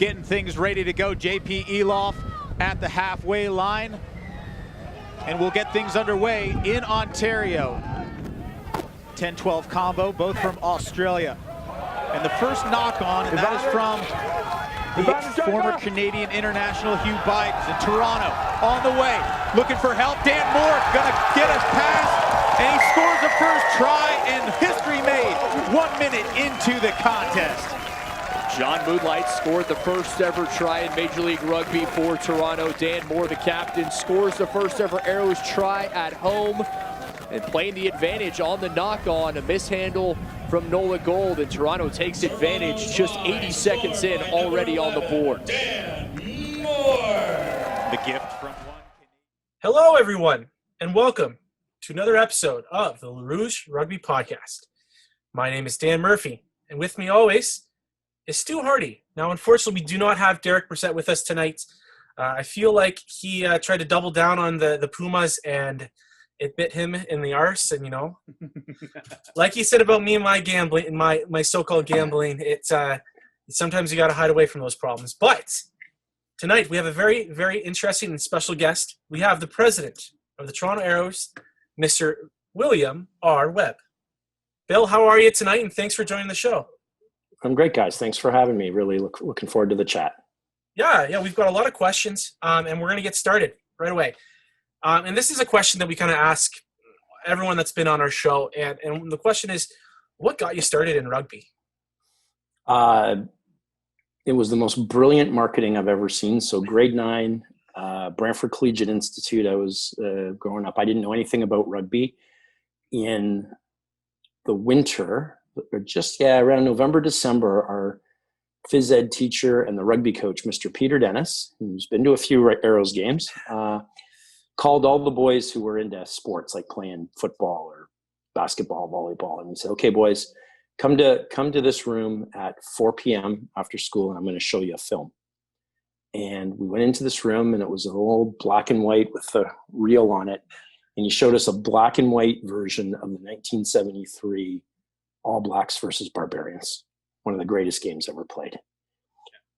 getting things ready to go. JP Eloff at the halfway line. And we'll get things underway in Ontario. 10-12 combo, both from Australia. And the first knock on, and that is from the former Canadian international Hugh Bidens in Toronto. On the way, looking for help. Dan Moore gonna get a pass, and he scores the first try, and history made 1 minute into the contest. John Moonlight scored the first ever try in Major League Rugby for Toronto. Dan Moore, the captain, scores the first ever Arrows try at home and playing the advantage on the knock-on. A mishandle from Nola Gold, and Toronto takes advantage just 80 seconds in, already on the board. The gift from one. Hello, everyone, and welcome to another episode of the Rouge Rugby podcast. My name is Dan Murphy, and with me always is Stu Hardy. Now, unfortunately, we do not have Derek Brissett with us tonight. I feel like he tried to double down on the Pumas, and it bit him in the arse. And, you know, like he said about me and my gambling, my so-called gambling, it's sometimes you got to hide away from those problems. But tonight, we have a very, very interesting and special guest. We have the president of the Toronto Arrows, Mr. William R. Webb. Bill, how are you tonight? And thanks for joining the show. I'm great, guys. Thanks for having me. Really looking forward to the chat. Yeah, we've got a lot of questions, and we're going to get started right away. And this is a question that we kind of ask everyone that's been on our show, and the question is, what got you started in rugby? It was the most brilliant marketing I've ever seen. So grade 9, Brantford Collegiate Institute, I was growing up. I didn't know anything about rugby. In the winter, around November, December, our phys ed teacher and the rugby coach, Mr. Peter Dennis, who's been to a few Arrows games, called all the boys who were into sports, like playing football or basketball, volleyball. And he said, okay, boys, come to this room at 4 p.m. after school, and I'm going to show you a film. And we went into this room, and it was an old black and white with the reel on it. And he showed us a black and white version of the 1973 All Blacks versus Barbarians, one of the greatest games ever played.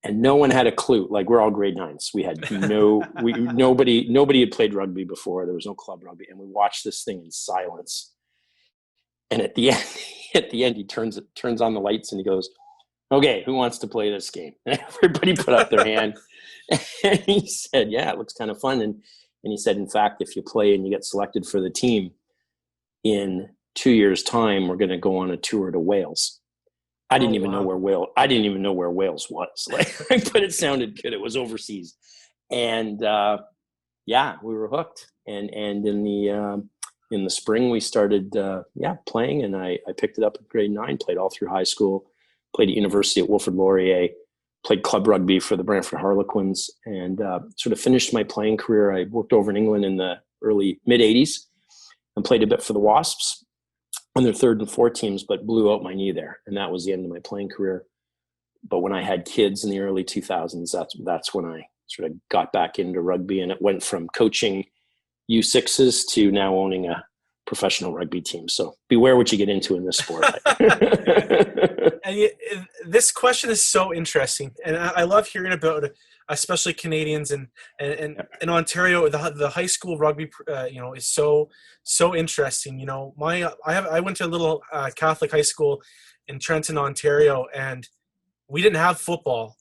And no one had a clue. Like, we're all grade 9s. We had nobody had played rugby before. There was no club rugby, and we watched this thing in silence. And at the end, he turns on the lights and he goes, "Okay, who wants to play this game?" And everybody put up their hand. And he said, "Yeah, it looks kind of fun." And he said, "In fact, if you play and you get selected for the team, in 2 years' time, we're going to go on a tour to Wales." I didn't even know where Wales was. But it sounded good. It was overseas, and we were hooked. And in the spring we started playing, and I picked it up at grade 9. Played all through high school. Played at university at Wilfrid Laurier. Played club rugby for the Brantford Harlequins, and sort of finished my playing career. I worked over in England in the mid 80s, and played a bit for the Wasps on their 3rd and 4th teams, but blew out my knee there. And that was the end of my playing career. But when I had kids in the early 2000s, that's when I sort of got back into rugby, and it went from coaching U6s to now owning a professional rugby team. So beware what you get into in this sport. And this question is so interesting. And I love hearing about especially Canadians and in Ontario, the high school rugby, is so interesting. You know, I went to a little Catholic high school in Trenton, Ontario, and we didn't have football.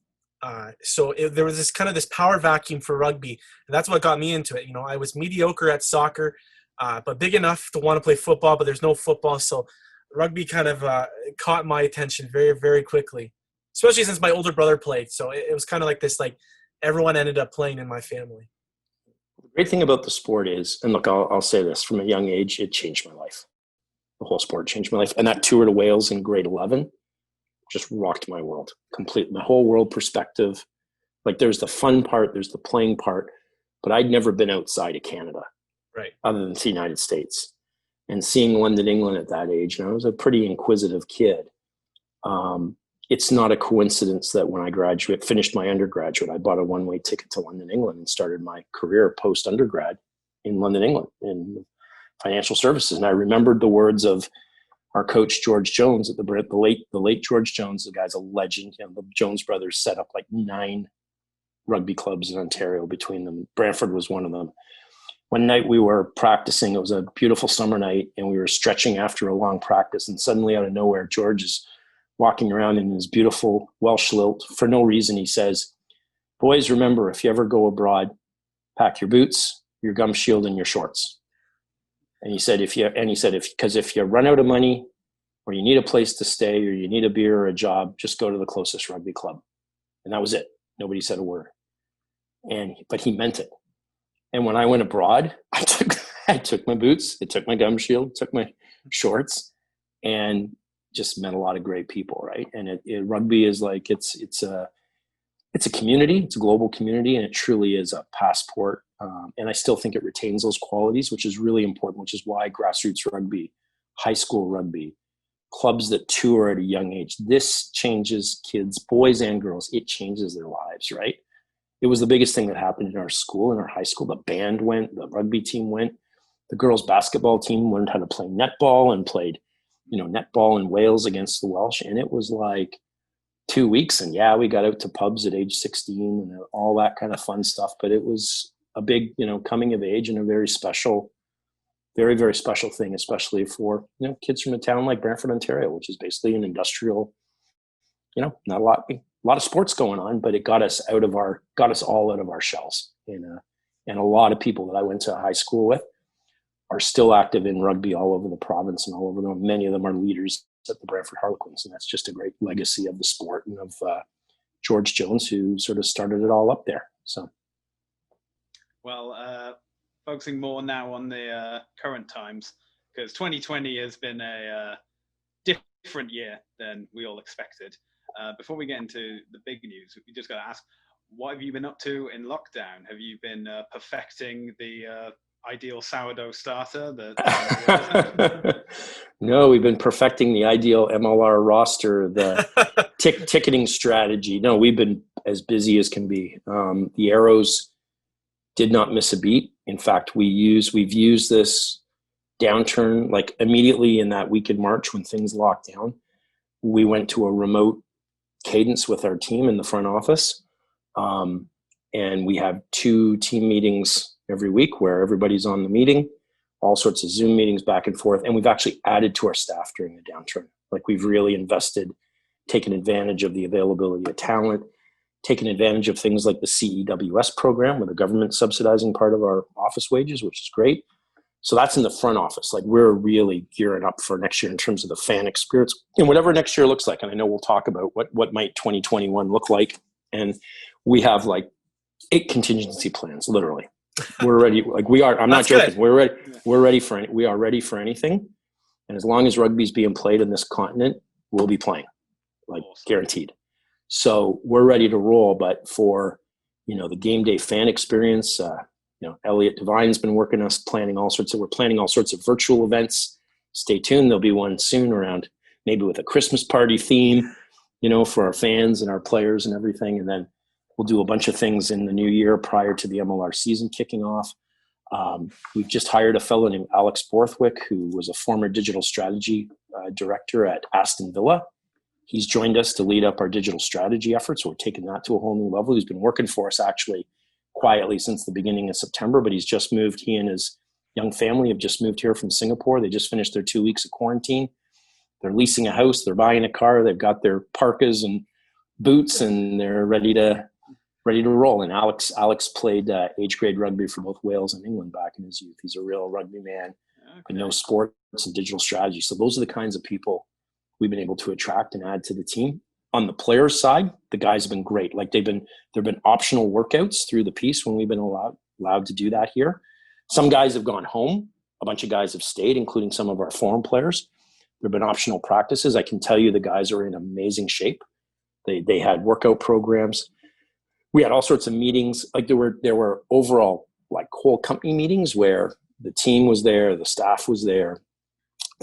So there was this power vacuum for rugby, and that's what got me into it. You know, I was mediocre at soccer, but big enough to want to play football, but there's no football. So rugby kind of caught my attention very, very quickly, especially since my older brother played. So it was kind of like this, like everyone ended up playing in my family. The great thing about the sport is, and look, I'll say this, from a young age, it changed my life. The whole sport changed my life. And that tour to Wales in grade 11 just rocked my world completely. My whole world perspective. Like, there's the fun part, there's the playing part, but I'd never been outside of Canada, right, other than the United States. And seeing London, England at that age, and I was a pretty inquisitive kid. It's not a coincidence that when I finished my undergraduate, I bought a one-way ticket to London, England, and started my career post-undergrad in London, England, in financial services. And I remembered the words of our coach George Jones at the late George Jones, the guy's a legend. You know, the Jones brothers set up like 9 rugby clubs in Ontario between them. Brantford was one of them. One night we were practicing. It was a beautiful summer night, and we were stretching after a long practice. And suddenly, out of nowhere, George is walking around in his beautiful Welsh lilt. For no reason, he says, "Boys, remember, if you ever go abroad, pack your boots, your gum shield, and your shorts." And he said, because if you run out of money, or you need a place to stay, or you need a beer or a job, just go to the closest rugby club. And that was it. Nobody said a word. But he meant it. And when I went abroad, I took my boots, I took my gum shield, took my shorts, and just met a lot of great people, right? And rugby is like it's a community, it's a global community, and it truly is a passport. And I still think it retains those qualities, which is really important, which is why grassroots rugby, high school rugby, clubs that tour at a young age, this changes kids, boys and girls. It changes their lives, right? It was the biggest thing that happened in our school, in our high school. The band went, the rugby team went, the girls basketball team learned how to play netball and played, netball in Wales against the Welsh. And it was like 2 weeks. And yeah, we got out to pubs at age 16 and all that kind of fun stuff. But it was a big, coming of age and a very special, very, very special thing, especially for, kids from a town like Brantford, Ontario, which is basically an industrial, not a lot of sports going on, but it got us all out of our shells. And a lot of people that I went to high school with are still active in rugby all over the province and all over them. Many of them are leaders at the Brantford Harlequins. And that's just a great legacy of the sport and of George Jones, who sort of started it all up there. So. Well, focusing more now on the current times, because 2020 has been a different year than we all expected. Before we get into the big news, we just got to ask, what have you been up to in lockdown? Have you been perfecting the ideal sourdough starter? No, we've been perfecting the ideal MLR roster, the ticketing strategy. No, we've been as busy as can be. The Arrows did not miss a beat. In fact, we've used this downturn, like immediately in that week in March when things locked down, we went to a remote cadence with our team in the front office. And we have 2 team meetings every week where everybody's on the meeting, all sorts of Zoom meetings back and forth. And we've actually added to our staff during the downturn. Like we've really invested, taken advantage of the availability of talent, taken advantage of things like the CEWS program where the government's subsidizing part of our office wages, which is great. So that's in the front office. Like we're really gearing up for next year in terms of the fan experience and whatever next year looks like. And I know we'll talk about what might 2021 look like. And we have like 8 contingency plans, literally. We're ready. Like we are, I'm not joking. Good. We are ready for anything. And as long as rugby's being played in this continent, we'll be playing, like guaranteed. So we're ready to roll, but for, the game day fan experience, Elliot Devine's been working us we're planning all sorts of virtual events. Stay tuned. There'll be one soon around maybe with a Christmas party theme, for our fans and our players and everything. And then we'll do a bunch of things in the new year prior to the MLR season kicking off. We've just hired a fellow named Alex Borthwick, who was a former digital strategy director at Aston Villa. He's joined us to lead up our digital strategy efforts. We're taking that to a whole new level. He's been working for us actually quietly since the beginning of September, but he's just moved. He and his young family have just moved here from Singapore. They just finished their 2 weeks of quarantine. They're leasing a house. They're buying a car. They've got their parkas and boots, and they're ready to roll. And Alex played age grade rugby for both Wales and England back in his youth. He's a real rugby man, but knows sports and digital strategy. So those are the kinds of people we've been able to attract and add to the team. On the players' side, the guys have been great. Like there've been optional workouts through the piece when we've been allowed to do that here. Some guys have gone home. A bunch of guys have stayed, including some of our foreign players. There have been optional practices. I can tell you the guys are in amazing shape. They had workout programs. We had all sorts of meetings. Like there were overall like whole company meetings where the team was there, the staff was there,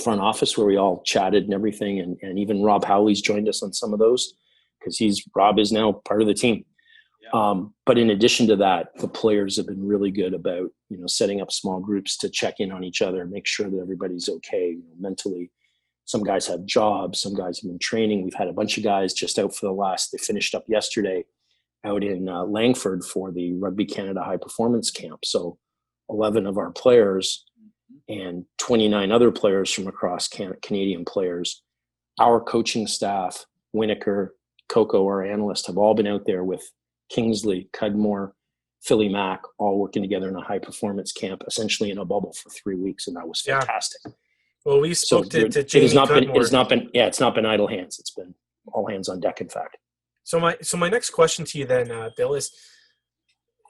front office where we all chatted and everything. And even Rob Howley's joined us on some of those because Rob is now part of the team. Yeah. But in addition to that, the players have been really good about, setting up small groups to check in on each other, make sure that everybody's okay, mentally, Some guys have jobs. Some guys have been training. We've had a bunch of guys just out for they finished up yesterday out in Langford for the Rugby Canada High Performance Camp. So 11 of our players and 29 other players from across Canadian players, our coaching staff, Winokur, Coco, our analyst, have all been out there with Kingsley, Cudmore, Philly Mack, all working together in a high performance camp, essentially in a bubble for 3 weeks. And that was fantastic. Yeah. Well, we spoke to Jamie it's not Cudmore. it's not been idle hands. It's been all hands on deck, in fact. So my next question to you then, Bill, is,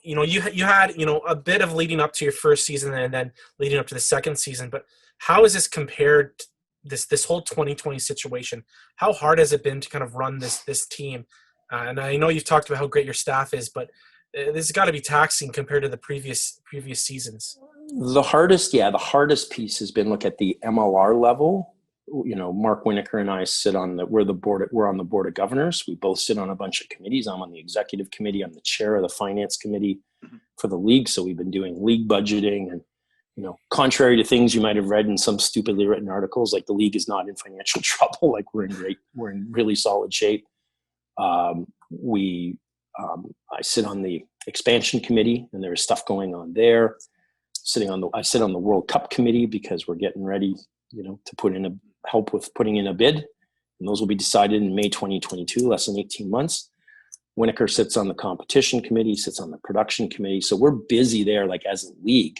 you had a bit of leading up to your first season and then leading up to the second season, but how is this compared to this whole 2020 situation? How hard has it been to kind of run this team? And I know you've talked about how great your staff is, but this has got to be taxing compared to the previous seasons. The hardest piece has been, look at the MLR level. Mark Winokur and I we're on the board of governors. We both sit on a bunch of committees. I'm on the executive committee. I'm the chair of the finance committee for the league. So we've been doing league budgeting, and, contrary to things you might have read in some stupidly written articles, like the league is not in financial trouble. Like we're in really solid shape. I sit on the expansion committee, and there's stuff going on there. I sit on the World Cup committee because we're getting ready, to help with putting in a bid, and those will be decided in May 2022, less than 18 months. Winokur sits on the competition committee, sits on the production committee. So we're busy there, like as a league,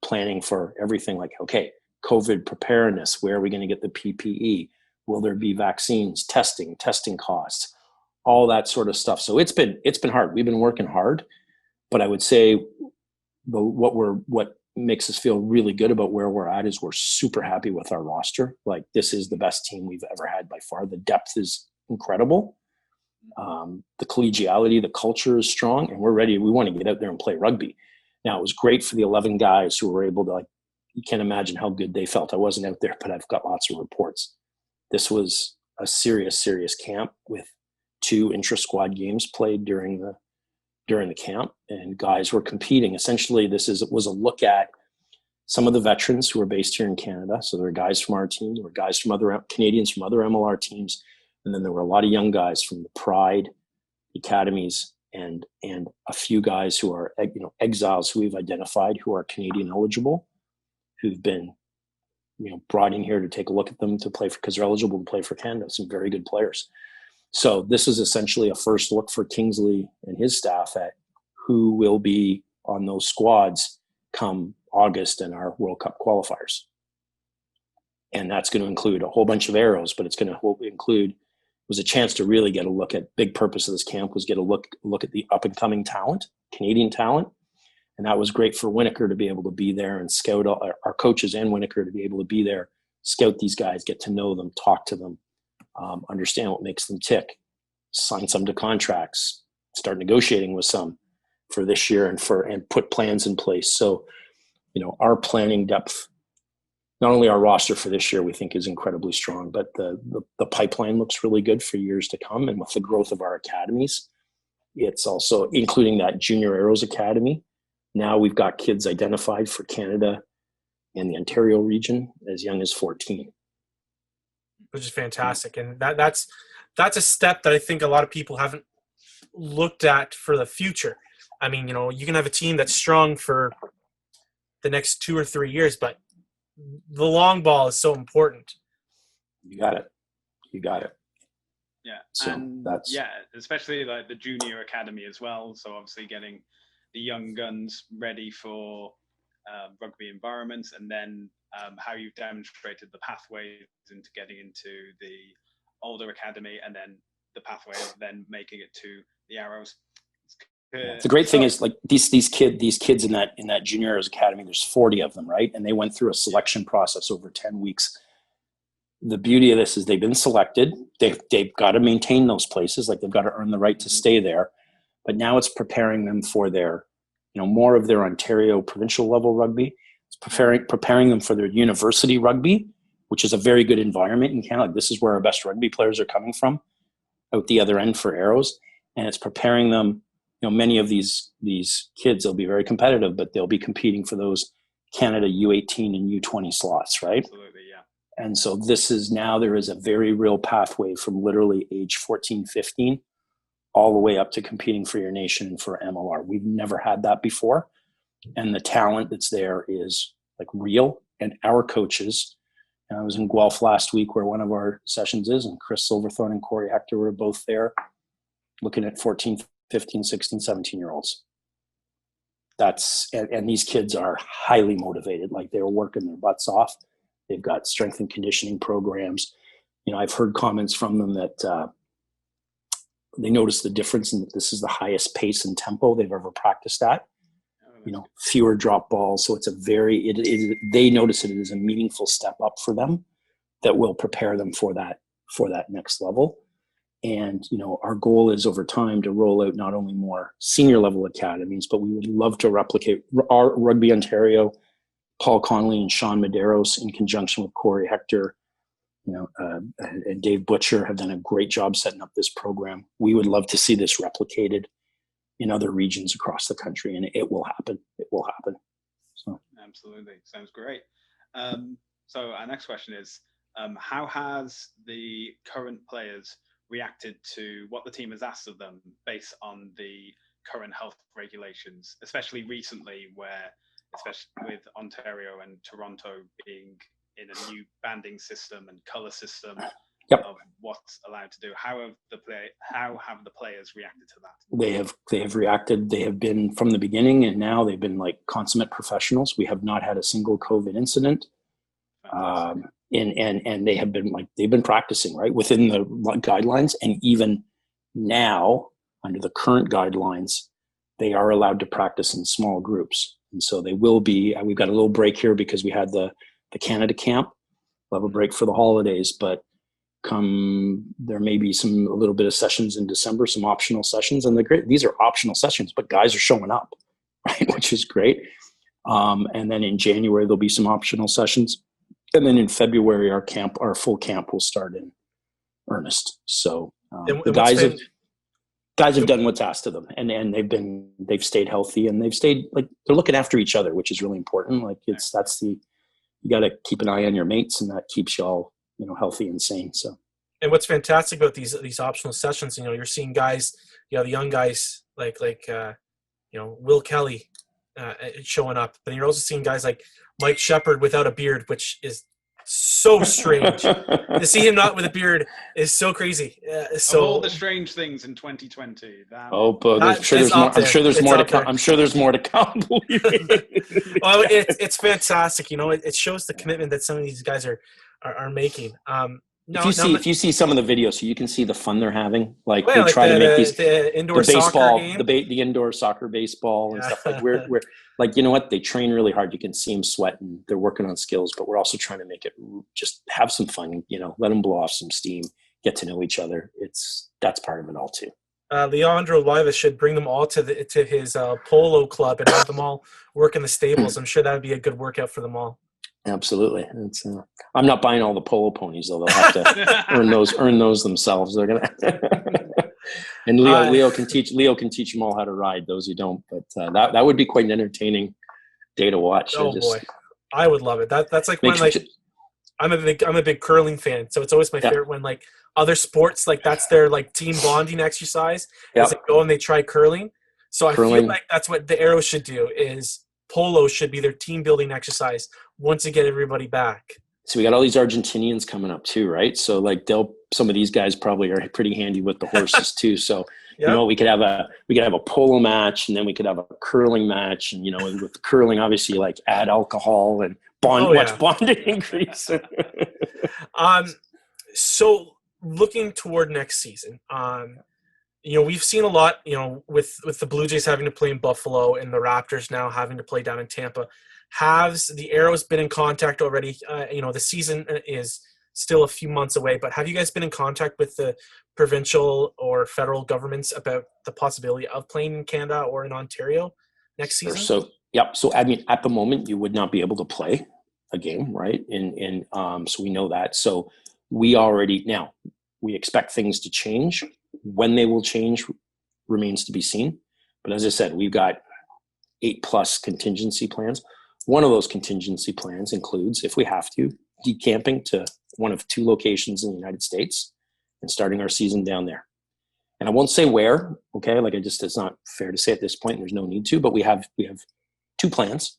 planning for everything. Like, okay, COVID preparedness, where are we going to get the PPE? Will there be vaccines, testing costs, all that sort of stuff. So it's been hard. We've been working hard, but I would say what makes us feel really good about where we're at is we're super happy with our roster. Like, this is the best team we've ever had by far. The depth is incredible. The collegiality, the culture is strong, and we're ready. We want to get out there and play rugby. Now, it was great for the 11 guys who were able to, you can't imagine how good they felt. I wasn't out there, but I've got lots of reports. This was a serious camp with 2 intra-squad games played during the camp, and guys were competing. Essentially, was a look at some of the veterans who are based here in Canada. So there were guys from our team, there were guys from other Canadians from other MLR teams, and then there were a lot of young guys from the Pride, the academies, and a few guys who are exiles who we've identified who are Canadian eligible, who've been brought in here to take a look at them to play because they're eligible to play for Canada. Some very good players. So this is essentially a first look for Kingsley and his staff at who will be on those squads come August and our World Cup qualifiers. And that's going to include a whole bunch of arrows, but it's going to include, was a chance to really get a look at, big purpose of this camp was get a look at the up and coming talent, Canadian talent. And that was great for Winokur to be able to be there and scout our coaches, and Winokur to be able to be there, scout these guys, get to know them, talk to them. Understand what makes them tick, sign some to contracts, start negotiating with some for this year and put plans in place. So, our planning depth, not only our roster for this year, we think is incredibly strong, but the pipeline looks really good for years to come. And with the growth of our academies, it's also including that Junior Arrows Academy. Now we've got kids identified for Canada and the Ontario region as young as 14. Which is fantastic. And that's a step that I think a lot of people haven't looked at for the future. I mean, you can have a team that's strong for the next 2 or 3 years, but the long ball is so important. You got it. Yeah. So and especially like the junior academy as well. So obviously getting the young guns ready for rugby environments, and then how you've demonstrated the pathways into getting into the older academy, and then the pathway of then making it to the Arrows. The great thing is, like, these kids in that Junior Arrows Academy, there's 40 of them, right? And they went through a selection process over 10 weeks. The beauty of this is they've been selected. They've got to maintain those places, like they've got to earn the right to stay there. But now it's preparing them for their, more of their Ontario provincial level rugby. It's preparing them for their university rugby, which is a very good environment in Canada. This is where our best rugby players are coming from, out the other end for Arrows. And it's preparing them, many of these kids, they'll be very competitive, but they'll be competing for those Canada U18 and U20 slots, right? Absolutely, yeah. And so there is a very real pathway from literally age 14, 15, all the way up to competing for your nation and for MLR. We've never had that before. And the talent that's there is like real. And our coaches, I was in Guelph last week where one of our sessions is, and Chris Silverthorne and Corey Hector were both there looking at 14, 15, 16, 17-year-olds. And these kids are highly motivated. Like they're working their butts off. They've got strength and conditioning programs. I've heard comments from them that they notice the difference in that this is the highest pace and tempo they've ever practiced at. Fewer drop balls. So it's they notice it as a meaningful step up for them that will prepare them for that next level. And, our goal is over time to roll out not only more senior level academies, but we would love to replicate our Rugby Ontario, Paul Connolly and Sean Medeiros in conjunction with Corey Hector, and Dave Butcher have done a great job setting up this program. We would love to see this replicated in other regions across the country, and it will happen. It will happen. So absolutely, sounds great. So our next question is, how has the current players reacted to what the team has asked of them based on the current health regulations, especially recently especially with Ontario and Toronto being in a new banding system and color system of what's allowed to do? How have the players reacted to that? They have reacted. They have been from the beginning, and now they've been like consummate professionals. We have not had a single COVID incident. And they've been practicing right within the guidelines, and even now under the current guidelines, they are allowed to practice in small groups. And so they will be. We've got a little break here because we had the Canada camp. We'll have a break for the holidays, but there may be a little bit of sessions in December, some optional sessions, and these are optional sessions, but guys are showing up, right, which is great. And then in January there'll be some optional sessions. And then in February, our full camp will start in earnest. So the guys have done what's asked of them, and they've stayed healthy, and they're looking after each other, which is really important. Like you got to keep an eye on your mates, and that keeps you all healthy and sane. So. And what's fantastic about these optional sessions, you're seeing guys, the young guys like Will Kelly showing up, but you're also seeing guys like Mike Shepard without a beard, which is so strange. To see him not with a beard is so crazy. So of all the strange things in 2020. But I'm sure there's more to come. I'm sure there's more to come. Well, it's fantastic. It shows the commitment that some of these guys are making. If you see some of the videos, so you can see the fun they're having. Like they try to make the indoor baseball, the indoor soccer baseball and stuff. Like we're like, they train really hard. You can see them sweating. They're working on skills, but we're also trying to make it just have some fun. Let them blow off some steam, get to know each other. That's part of it all too. Leandro Livas should bring them all to his polo club and have them all work in the stables. I'm sure that would be a good workout for them all. Absolutely. I'm not buying all the polo ponies though. They'll have to earn those themselves. They're gonna. And Leo can teach them all how to ride. Those who don't, but that would be quite an entertaining day to watch. Boy, I would love it. That's like when I'm a big curling fan, so it's always my favorite when like other sports like that's their like team bonding exercise. As they go and they try curling. So I feel like that's what the Arrows should do is. Polo should be their team building exercise once you get everybody back. So we got all these Argentinians coming up too, right? So like some of these guys probably are pretty handy with the horses too. So we could have a polo match, and then we could have a curling match, and with the curling, obviously like add alcohol and watch bonding increase. So looking toward next season, we've seen a lot, with the Blue Jays having to play in Buffalo and the Raptors now having to play down in Tampa. Has the Arrows been in contact already? The season is still a few months away, but have you guys been in contact with the provincial or federal governments about the possibility of playing in Canada or in Ontario next season? So I mean, at the moment, you would not be able to play a game, right? So we know that. So we expect things to change. When they will change remains to be seen. But as I said, we've got 8+ contingency plans. One of those contingency plans includes, if we have to, decamping to one of 2 locations in the United States and starting our season down there. And I won't say where, okay? Like it's not fair to say at this point, and there's no need to, but we have 2 plans,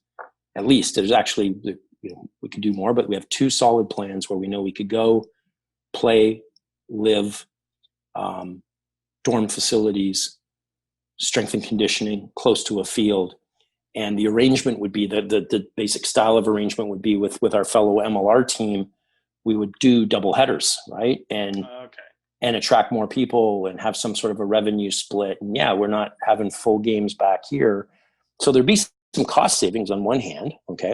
at least. There's actually, we could do more, but we have 2 solid plans where we know we could go play, live, dorm facilities, strength and conditioning, close to a field. And the arrangement would be the basic style of arrangement would be with our fellow MLR team. We would do double headers, right? And attract more people and have some sort of a revenue split. And yeah, we're not having full games back here. So there'd be some cost savings on one hand, okay?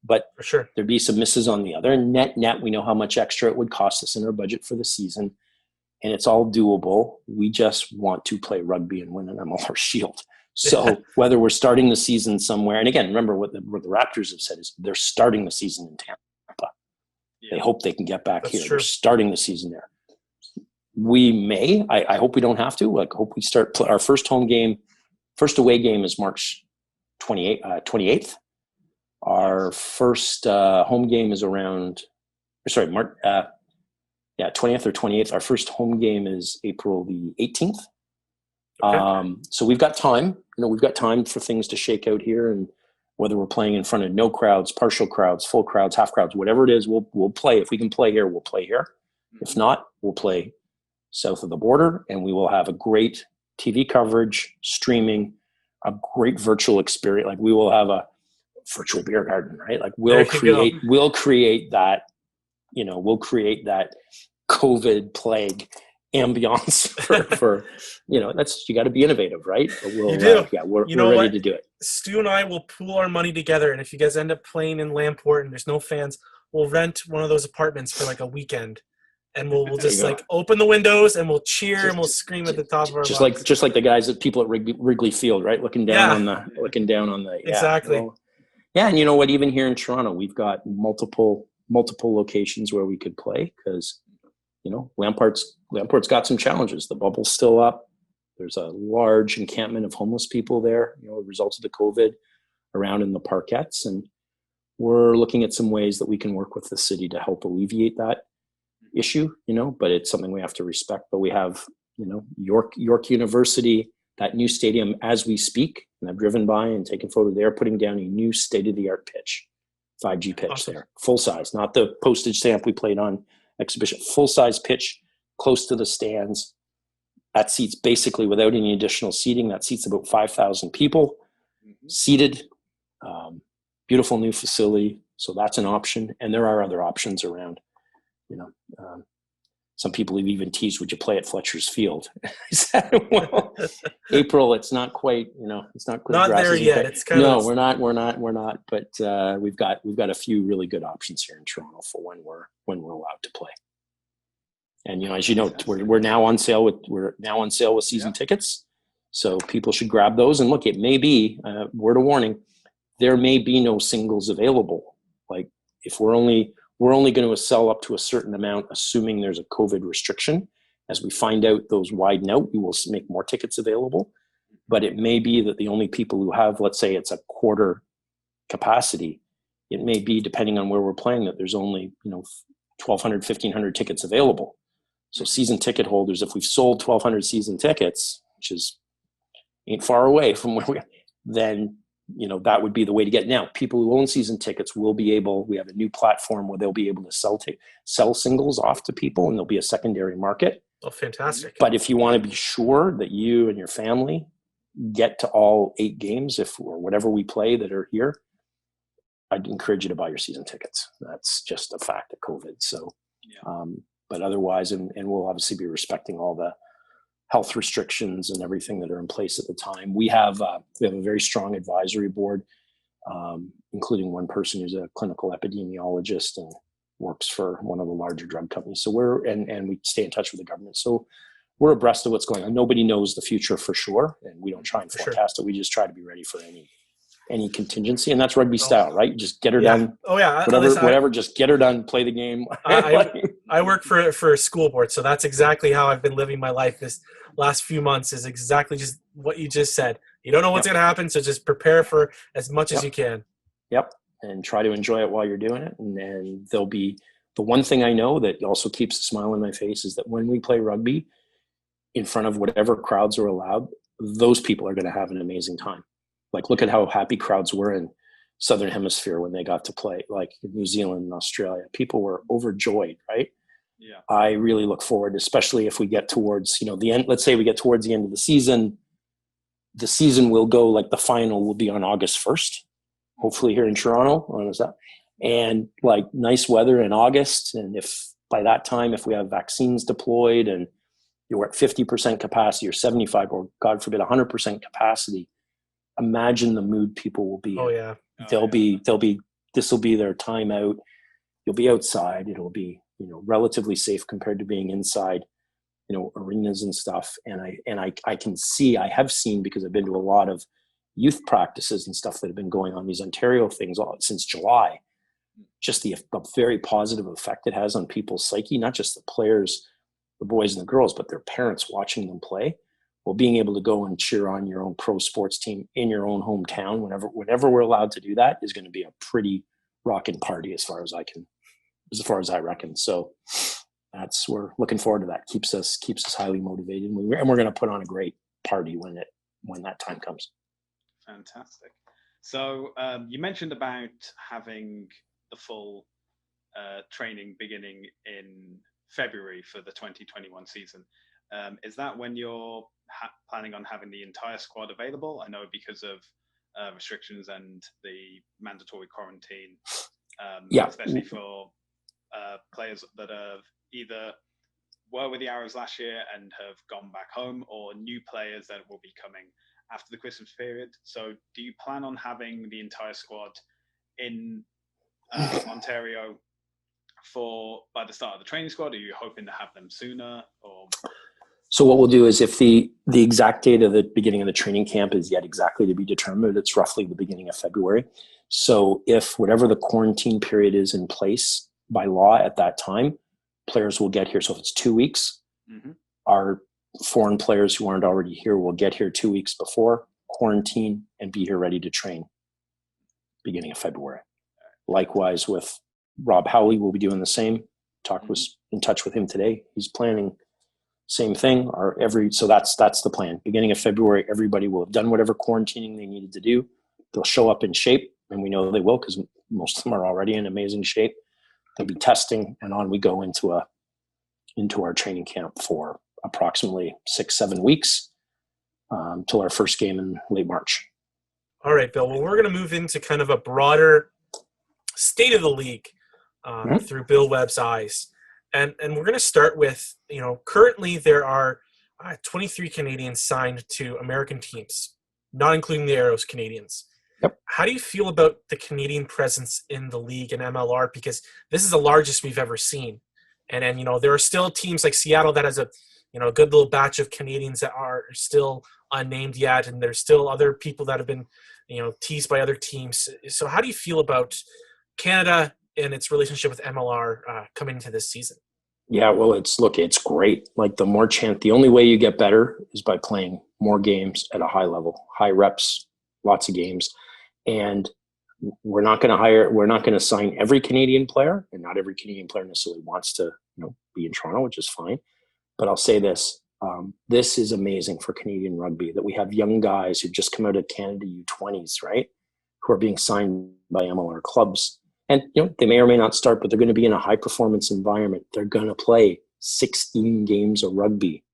But For sure. there'd be some misses on the other. And net, we know how much extra it would cost us in our budget for the season. And it's all doable. We just want to play rugby and win an MLR Shield. So whether we're starting the season somewhere, and again, remember what the Raptors have said is they're starting the season in Tampa. Yeah. They hope they can get back here. True. They're starting the season there. We may, I hope we don't have to. I hope we start our first home game. First away game is March 28th. Our first home game is around, March, 20th or 28th. Our first home game is April the 18th. Okay. So we've got time. We've got time for things to shake out here, and whether we're playing in front of no crowds, partial crowds, full crowds, half crowds, whatever it is, we'll play. If we can play here, we'll play here. If not, we'll play south of the border, and we will have a great TV coverage, streaming, a great virtual experience. Like we will have a virtual beer garden, right? Like we'll create that, we'll create that COVID plague ambiance for that's, you got to be innovative, right? But you do. We're ready to do it. Stu and I will pool our money together, and if you guys end up playing in Lamport and there's no fans, we'll rent one of those apartments for like a weekend. And we'll just open the windows and we'll cheer and we'll scream at the top of our lungs. Just like the guys that people at Wrigley Field, right? Looking down on the exactly. Well, and you know what? Even here in Toronto, we've got multiple locations where we could play because Lampart's got some challenges. The bubble's still up. There's a large encampment of homeless people there. Results of the COVID around in the parkettes, and we're looking at some ways that we can work with the city to help alleviate that issue, but it's something we have to respect. But we have, York University, that new stadium as we speak, and I've driven by and taken photos. They're putting down a new state-of-the-art pitch, 5G pitch. Awesome. There, full size, not the postage stamp we played on exhibition, full size pitch, close to the stands. That seats basically without any additional seating. That seats about 5,000 people seated. Beautiful new facility. So that's an option. And there are other options around. Some people have even teased, would you play at Fletcher's Field? I said, well, April, it's not quite, it's not quite. Not there yet. It's kind of. No, we're not. But we've got a few really good options here in Toronto for when we're allowed to play. And as you know, we're now on sale with season tickets, so people should grab those. And look, it may be word of warning, there may be no singles available. Like if we're only going to sell up to a certain amount, assuming there's a COVID restriction. As we find out those widen out, we will make more tickets available. But it may be that the only people who have, let's say it's a quarter capacity, it may be, depending on where we're playing, that there's only 1,200, 1,500 tickets available. So season ticket holders, if we've sold 1,200 season tickets, which ain't far away from where we are, then that would be the way to get. Now, people who own season tickets will be able, we have a new platform where they'll be able to sell singles off to people, and there'll be a secondary market. Oh, fantastic. But if you want to be sure that you and your family get to all 8 games, or whatever we play that are here, I'd encourage you to buy your season tickets. That's just a fact of COVID. So, but otherwise, and we'll obviously be respecting all the health restrictions and everything that are in place at the time. We have a very strong advisory board, including one person who's a clinical epidemiologist and works for one of the larger drug companies. So and we stay in touch with the government. So we're abreast of what's going on. Nobody knows the future for sure, and we don't try and forecast it. We just try to be ready for any contingency, and that's rugby style, right? Just get her done. Oh yeah, whatever. Just get her done. Play the game. I work for a school board, so that's exactly how I've been living my life this last few months. Is exactly just what you just said. You don't know what's going to happen, so just prepare for as much as you can. Yep. and try to enjoy it while you're doing it. And then there'll be the one thing I know that also keeps a smile on my face is that when we play rugby in front of whatever crowds are allowed, those people are going to have an amazing time. Like, look at how happy crowds were in Southern Hemisphere when they got to play, like in New Zealand and Australia. People were overjoyed, right? Yeah. I really look forward, especially if we get towards, the end. Let's say we get towards the end of the season. The season will go, like, the final will be on August 1st, hopefully here in Toronto. And like, nice weather in August. And if by that time, if we have vaccines deployed and you're at 50% capacity or 75, or God forbid, 100% capacity, imagine the mood people will be in. Oh yeah. This will be their time out. You'll be outside. It'll be, relatively safe compared to being inside, arenas and stuff. And I have seen, because I've been to a lot of youth practices and stuff that have been going on, these Ontario things since July, just the very positive effect it has on people's psyche, not just the players, the boys and the girls, but their parents watching them play. Well, being able to go and cheer on your own pro sports team in your own hometown, whenever we're allowed to do that, is going to be a pretty rocking party as far as I reckon. So we're looking forward to that. Keeps us highly motivated, and we're going to put on a great party when that time comes. Fantastic. So you mentioned about having the full training beginning in February for the 2021 season. Is that when you're planning on having the entire squad available? I know because of restrictions and the mandatory quarantine, especially for players that have either were with the Arrows last year and have gone back home, or new players that will be coming after the Christmas period. So do you plan on having the entire squad in Ontario by the start of the training squad? Are you hoping to have them sooner? Or so what we'll do is, if the exact date of the beginning of the training camp is yet exactly to be determined, it's roughly the beginning of February. So if whatever the quarantine period is in place by law at that time, players will get here. So if it's 2 weeks, our foreign players who aren't already here will get here 2 weeks before quarantine and be here ready to train beginning of February. Likewise with Rob Howley, will be doing the same. Was in touch with him today. He's planning same thing. So that's the plan. Beginning of February, everybody will have done whatever quarantining they needed to do. They'll show up in shape, and we know they will, because most of them are already in amazing shape. They'll be testing, and on we go into our training camp for approximately 6-7 weeks till our first game in late March. All right, Bill. Well, we're going to move into kind of a broader state of the league through Bill Webb's eyes. And we're going to start with, currently there are 23 Canadians signed to American teams, not including the Arrows Canadians. Yep. How do you feel about the Canadian presence in the league and MLR? Because this is the largest we've ever seen. And there are still teams like Seattle that has a good little batch of Canadians that are still unnamed yet. And there's still other people that have been, teased by other teams. So how do you feel about Canada and its relationship with MLR coming into this season? Yeah, well, it's great. Like, the only way you get better is by playing more games at a high level, high reps, lots of games. And we're not going to sign every Canadian player, and not every Canadian player necessarily wants to, be in Toronto, which is fine. But I'll say this, this is amazing for Canadian rugby, that we have young guys who've just come out of Canada U20s, right? Who are being signed by MLR clubs. And, they may or may not start, but they're going to be in a high performance environment. They're going to play 16 games of rugby.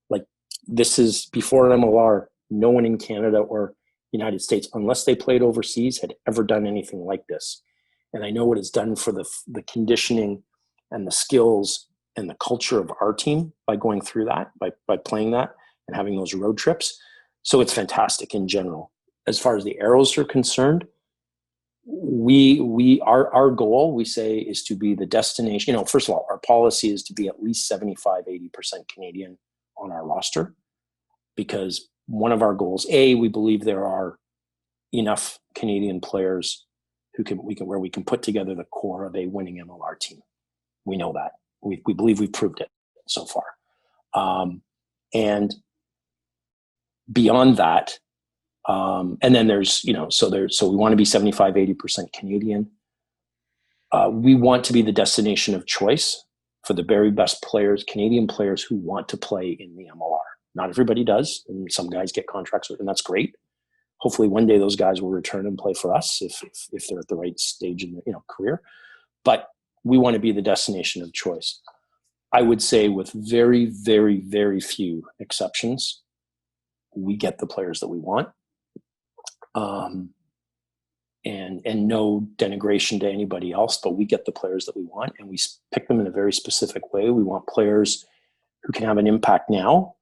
Like, this is before MLR, no one in Canada or United States, unless they played overseas, had ever done anything like this. And I know what it's done for the conditioning and the skills and the culture of our team by going through that, by playing that and having those road trips. So it's fantastic in general. As far as the Arrows are concerned, our goal, we say, is to be the destination. First of all, our policy is to be at least 75-80% Canadian on our roster, because one of our goals, we believe there are enough Canadian players where we can put together the core of a winning MLR team. We know that. We believe we've proved it so far. And beyond that, And then there's, so we want to be 75, 80% Canadian. We want to be the destination of choice for the very best players, Canadian players who want to play in the MLR. Not everybody does, and some guys get contracts, and that's great. Hopefully one day those guys will return and play for us if they're at the right stage in their career. But we want to be the destination of choice. I would say with very, very, very few exceptions, we get the players that we want. And no denigration to anybody else, but we get the players that we want, and we pick them in a very specific way. We want players who can have an impact now.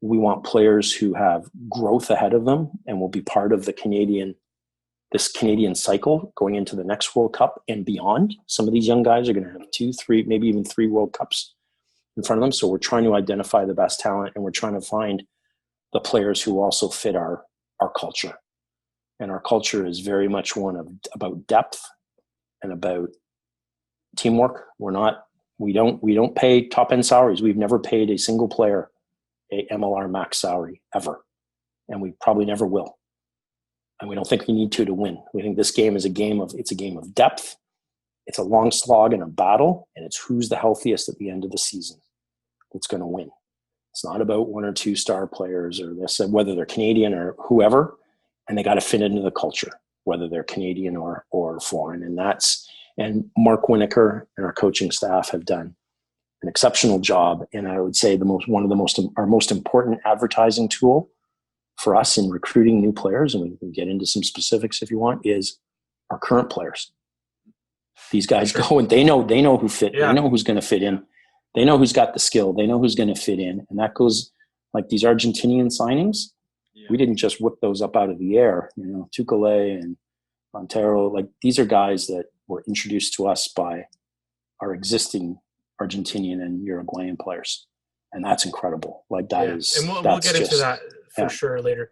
We want players who have growth ahead of them and will be part of this Canadian cycle going into the next World Cup and beyond. Some of these young guys are going to have 2, 3, maybe even 3 World Cups in front of them. So we're trying to identify the best talent, and we're trying to find the players who also fit our culture. And our culture is very much about depth and about teamwork. We don't pay top end salaries. We've never paid a single player a MLR max salary ever. And we probably never will. And we don't think we need to win. We think this game is a game of depth. It's a long slog and a battle, and it's who's the healthiest at the end of the season that's going to win. It's not about 1 or 2 star players or this, whether they're Canadian or whoever. And they got to fit into the culture, whether they're Canadian or foreign. And Mark Winokur and our coaching staff have done an exceptional job. And I would say our most important advertising tool for us in recruiting new players, and we can get into some specifics if you want, is our current players. These guys go and they know who fit. Yeah. They know who's going to fit in. They know who's got the skill. They know who's going to fit in. And that goes like these Argentinian signings. We didn't just whip those up out of the air, Tukale and Montero. Like, these are guys that were introduced to us by our existing Argentinian and Uruguayan players. And that's incredible. Like, that is, and we'll get into that for sure later.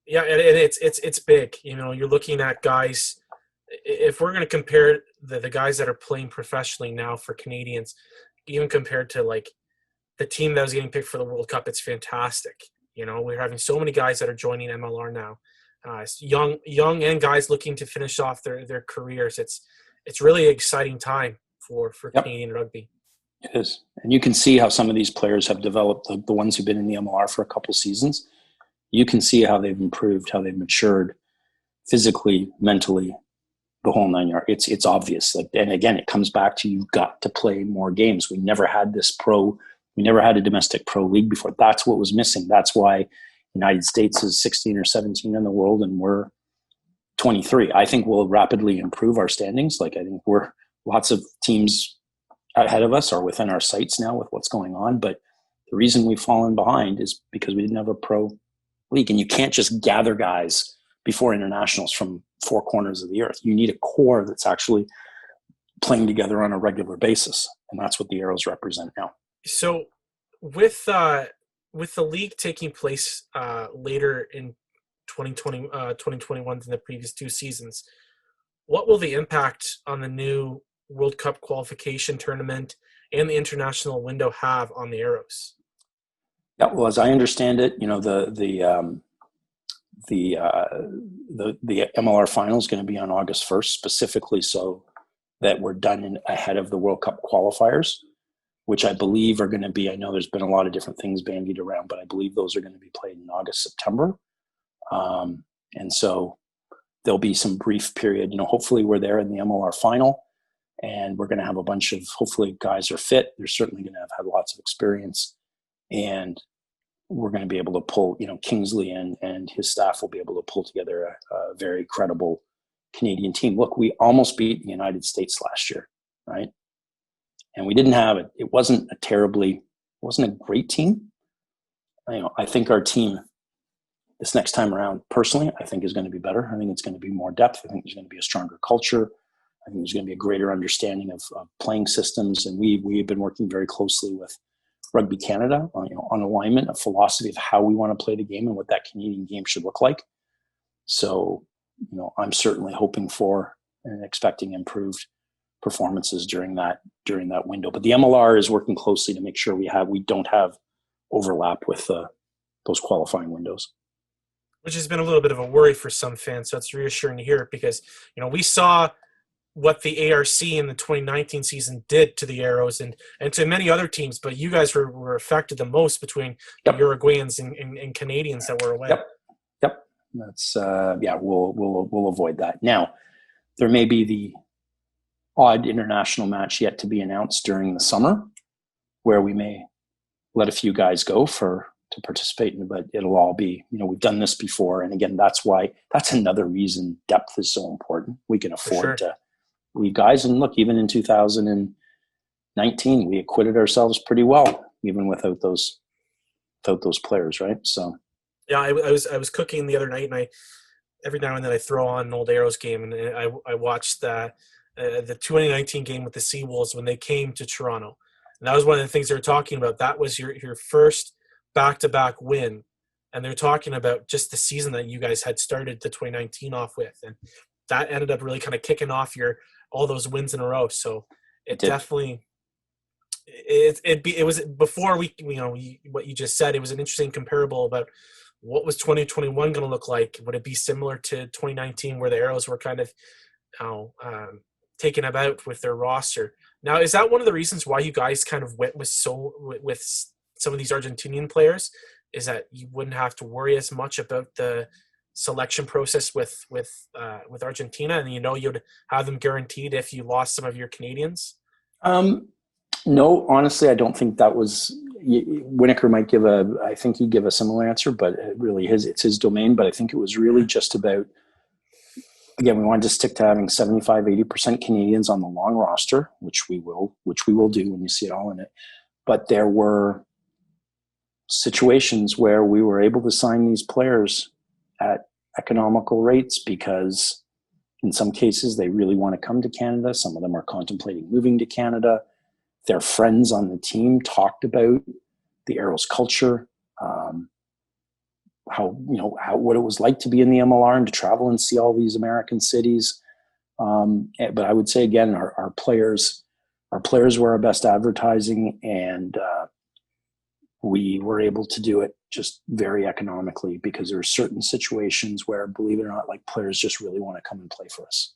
It's big. You're looking at guys, if we're going to compare the guys that are playing professionally now for Canadians, even compared to like the team that was getting picked for the World Cup, it's fantastic. We're having so many guys that are joining MLR now, young and guys looking to finish off their careers. It's really an exciting time for Canadian rugby. It is. And you can see how some of these players have developed, the ones who've been in the MLR for a couple seasons. You can see how they've improved, how they've matured physically, mentally, the whole 9 yards. It's obvious. And again, it comes back to, you've got to play more games. We never had we never had a domestic pro league before. That's what was missing. That's why United States is 16 or 17 in the world and we're 23. I think we'll rapidly improve our standings. I think lots of teams ahead of us are within our sights now with what's going on. But the reason we've fallen behind is because we didn't have a pro league. And you can't just gather guys before internationals from 4 corners of the earth. You need a core that's actually playing together on a regular basis. And that's what the Arrows represent now. So with the league taking place later in 2021 than the previous 2 seasons, what will the impact on the new World Cup qualification tournament and the international window have on the Arrows? Yeah, well, as I understand it, the MLR final is going to be on August 1st, specifically so that we're done ahead of the World Cup qualifiers, which I believe are going to be, I know there's been a lot of different things bandied around, but I believe those are going to be played in August, September. And so there'll be some brief period, hopefully we're there in the MLR final and we're going to have a bunch of, hopefully guys are fit. They're certainly going to have had lots of experience, and we're going to be able to pull, Kingsley and his staff will be able to pull together a very credible Canadian team. Look, we almost beat the United States last year, right? And we didn't have it. It wasn't a great team. I think our team this next time around, personally, I think is going to be better. I think it's going to be more depth. I think there's going to be a stronger culture. I think there's going to be a greater understanding of playing systems. And we've been working very closely with Rugby Canada on alignment, a philosophy of how we want to play the game and what that Canadian game should look like. So, I'm certainly hoping for and expecting improved performances during that window. But the MLR is working closely to make sure we don't have overlap with those qualifying windows. which has been a little bit of a worry for some fans. So it's reassuring to hear it because, we saw what the ARC in the 2019 season did to the Arrows and to many other teams, but you guys were affected the most between the Uruguayans and Canadians that were away. Yep. That's we'll avoid that. Now, there may be the odd international match yet to be announced during the summer, where we may let a few guys go to participate in it, but it'll all be, we've done this before. And again, that's another reason depth is so important. We can afford to leave guys. And look, even in 2019, we acquitted ourselves pretty well, even without those players, right? So. Yeah, I was cooking the other night, and every now and then I throw on an old Arrows game, and I watched the 2019 game with the Seawolves when they came to Toronto. And that was one of the things they were talking about. That was your first back-to-back win. And they're talking about just the season that you guys had started the 2019 off with. And that ended up really kind of kicking off all those wins in a row. So it definitely it was before what you just said. It was an interesting comparable about what was 2021 going to look like. Would it be similar to 2019 where the Arrows were kind of taken about with their roster? Now, is that one of the reasons why you guys kind of went with some of these Argentinian players? Is that you wouldn't have to worry as much about the selection process with Argentina, and you'd have them guaranteed if you lost some of your Canadians? No, honestly, I don't think that was. Winokur might I think he'd give a similar answer, but it's his domain. But I think it was really just about. Again, we wanted to stick to having 75, 80% Canadians on the long roster, which we will do when you see it all in it. But there were situations where we were able to sign these players at economical rates because in some cases they really want to come to Canada. Some of them are contemplating moving to Canada. Their friends on the team talked about the Arrows culture, what it was like to be in the MLR and to travel and see all these American cities. But I would say again, our players were our best advertising, and we were able to do it just very economically because there are certain situations where, believe it or not, like players just really want to come and play for us.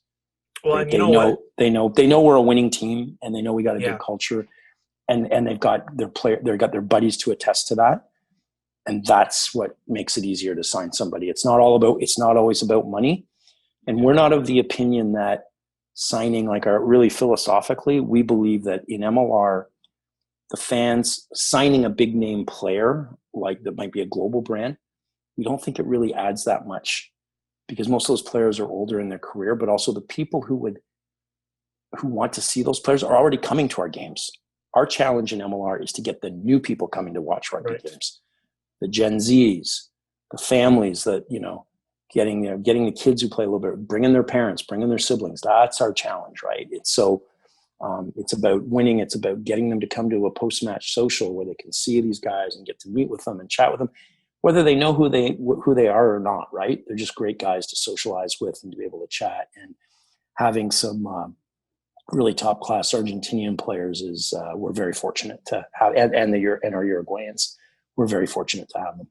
Well, they know we're a winning team, and they know we got a good culture, and they've got their buddies to attest to that. And that's what makes it easier to sign somebody. It's not always about money. And we're not of the opinion that signing, really philosophically, we believe that in MLR, the fans signing a big name player, like that might be a global brand, we don't think it really adds that much because most of those players are older in their career, but also the people who want to see those players are already coming to our games. Our challenge in MLR is to get the new people coming to watch rugby games. The Gen Zs, the families that, getting the kids who play a little bit, bringing their parents, bringing their siblings. That's our challenge, right? It's about winning. It's about getting them to come to a post-match social where they can see these guys and get to meet with them and chat with them, whether they know who they are or not, right? They're just great guys to socialize with and to be able to chat. And having some really top-class Argentinian players we're very fortunate to have, and our Uruguayans. We're very fortunate to have them.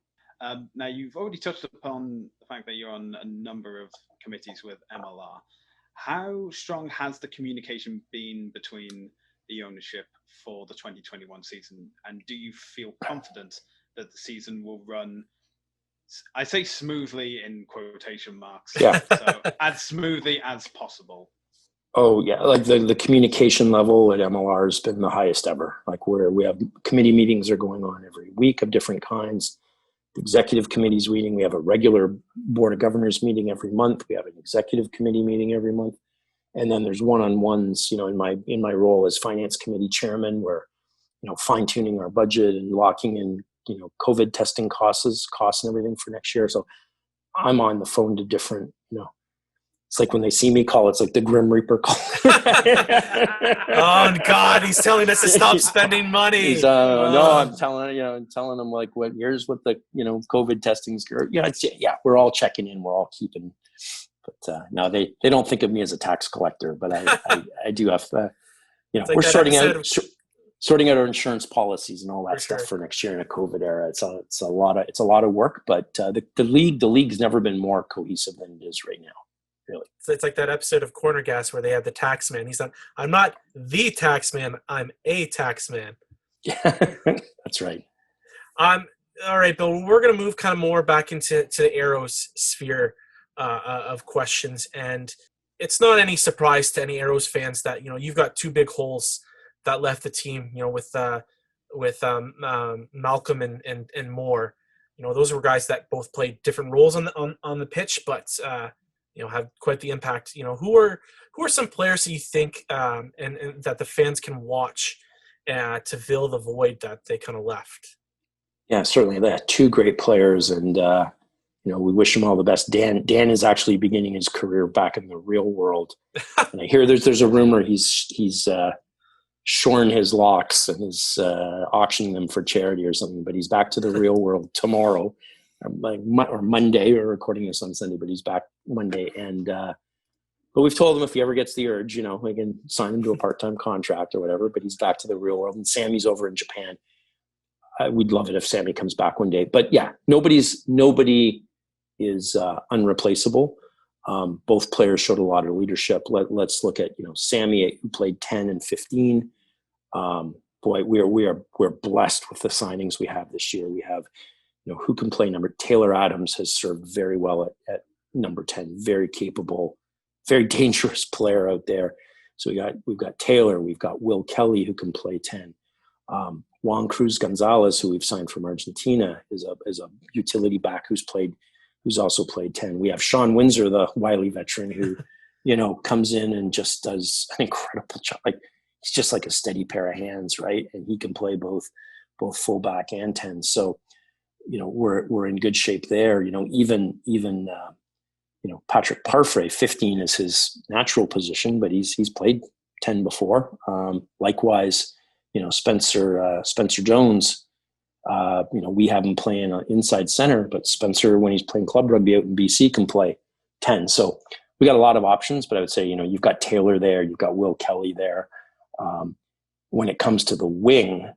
Now, you've already touched upon the fact that you're on a number of committees with MLR. How strong has the communication been between the ownership for the 2021 season? And do you feel confident that the season will run, I say smoothly in quotation marks, so as smoothly as possible? Oh yeah, like the communication level at MLR has been the highest ever. Like we have committee meetings are going on every week of different kinds. The executive committee's meeting. We have a regular board of governors meeting every month. We have an executive committee meeting every month, and then there's one-on-ones. In my role as finance committee chairman, we're fine tuning our budget and locking in COVID testing costs and everything for next year. So I'm on the phone to different It's like when they see me call, it's like the Grim Reaper call. Oh God, he's telling us to stop spending money. No, I'm telling them here's what the COVID testing's. We're all checking in, we're all keeping. But no, they don't think of me as a tax collector, but I do have. It's like we're sorting out. sorting out our insurance policies and all that For stuff sure. for next year in a COVID era. It's a lot of work, but the league's never been more cohesive than it is right now. Really, It's like that episode of Corner Gas where they had the tax man. He's like, I'm not the tax man, I'm a tax man. yeah, that's right. All right, Bill. We're going to move kind of more back into the Arrows sphere of questions, and it's not any surprise to any Arrows fans that you've got two big holes that left the team. With Malcolm and Moore. Those were guys that both played different roles on the pitch, but have quite the impact. Who are some players that you think and that the fans can watch to fill the void that they kind of left? Yeah, certainly. They had two great players, and we wish them all the best. Dan is actually beginning his career back in the real world, and I hear there's a rumor he's shorn his locks and is auctioning them for charity or something. But he's back to the real world tomorrow, or Monday. We're recording this on Sunday, but he's back Monday. And but we've told him if he ever gets the urge, we can sign him to a part-time contract or whatever. But he's back to the real world, and Sammy's over in Japan. We'd love it if Sammy comes back one day. But yeah, nobody is unreplaceable. Both players showed a lot of leadership. Let's look at Sammy, who played 10 and 15. Boy, we're blessed with the signings we have this year. We have who can play number. Taylor Adams has served very well at number 10. Very capable, very dangerous player out there. So we've got Taylor. We've got Will Kelly, who can play 10. Juan Cruz Gonzalez, who we've signed from Argentina, is a utility back who's also played 10. We have Sean Windsor, the wily veteran, who comes in and just does an incredible job. Like, he's just like a steady pair of hands, right? And he can play both fullback and 10. So we're in good shape there. Even Patrick Parfrey, 15 is his natural position, but he's played 10 before. Likewise, Spencer Jones, we have him playing inside center, but Spencer, when he's playing club rugby out in BC, can play 10. So we got a lot of options, but I would say, you've got Taylor there, you've got Will Kelly there. When it comes to the wing,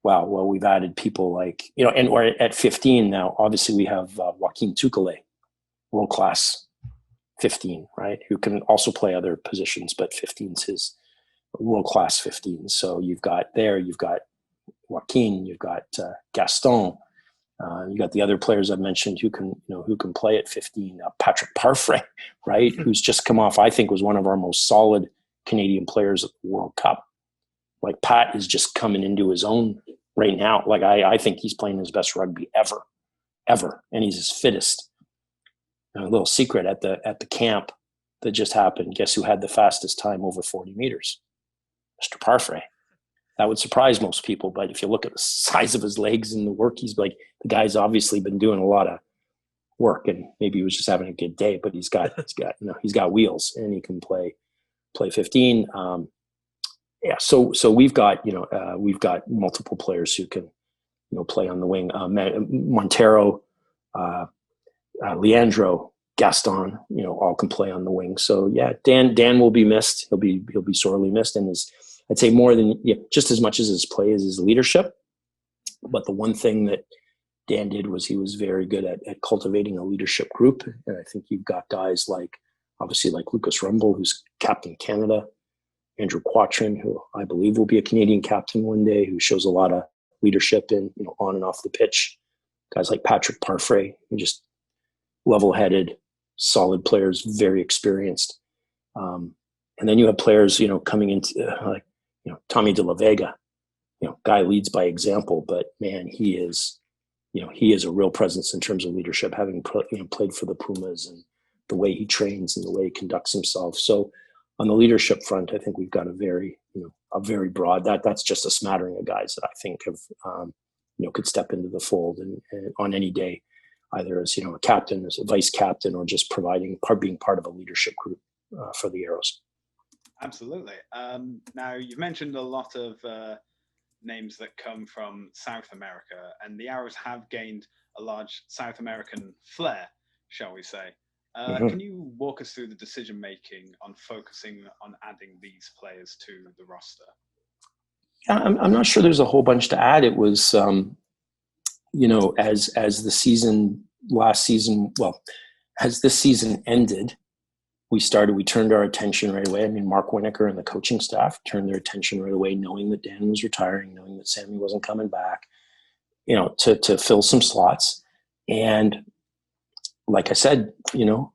well, we've added people like, or at 15 now, obviously we have Joaquin Tukale, world-class 15, right? Who can also play other positions, but 15's his world-class 15. So you've got Joaquin, you've got Gaston, you got the other players I've mentioned who can play at 15. Patrick Parfrey, right, who's just come off, I think, was one of our most solid Canadian players at the World Cup. Like, Pat is just coming into his own right now. Like, I think he's playing his best rugby ever, and he's his fittest. A little secret at the camp that just happened. Guess who had the fastest time over 40 meters? Mr. Parfrey. That would surprise most people, but if you look at the size of his legs and the work, he's like, the guy's obviously been doing a lot of work, and maybe he was just having a good day, but he's got wheels, and he can play 15. So we've got multiple players who can play on the wing. Montero, Leandro, Gaston, all can play on the wing. So yeah, Dan will be missed. He'll be sorely missed, and I'd say more than just as much as his play is his leadership. But the one thing that Dan did was he was very good at cultivating a leadership group. And I think you've got guys like Lucas Rumble, who's Captain Canada, Andrew Quatrin, who I believe will be a Canadian captain one day, who shows a lot of leadership in on and off the pitch. Guys like Patrick Parfrey, who just level-headed, solid players, very experienced. And then you have players, coming into Tommy De La Vega, guy leads by example, but man, he is a real presence in terms of leadership, having played for the Pumas, and the way he trains and the way he conducts himself. So on the leadership front, I think we've got a very broad, that's just a smattering of guys that I think have, could step into the fold and on any day, either as, a captain, as a vice captain, or just being part of a leadership group for the Arrows. Absolutely. Now, you've mentioned a lot of names that come from South America, and the Arrows have gained a large South American flair, shall we say. Can you walk us through the decision-making on focusing on adding these players to the roster? I'm not sure there's a whole bunch to add. It was, as the season last season, well, as this season ended, we turned our attention right away. I mean, Mark Winokur and the coaching staff turned their attention right away, knowing that Dan was retiring, knowing that Sammy wasn't coming back, to fill some slots. And like I said,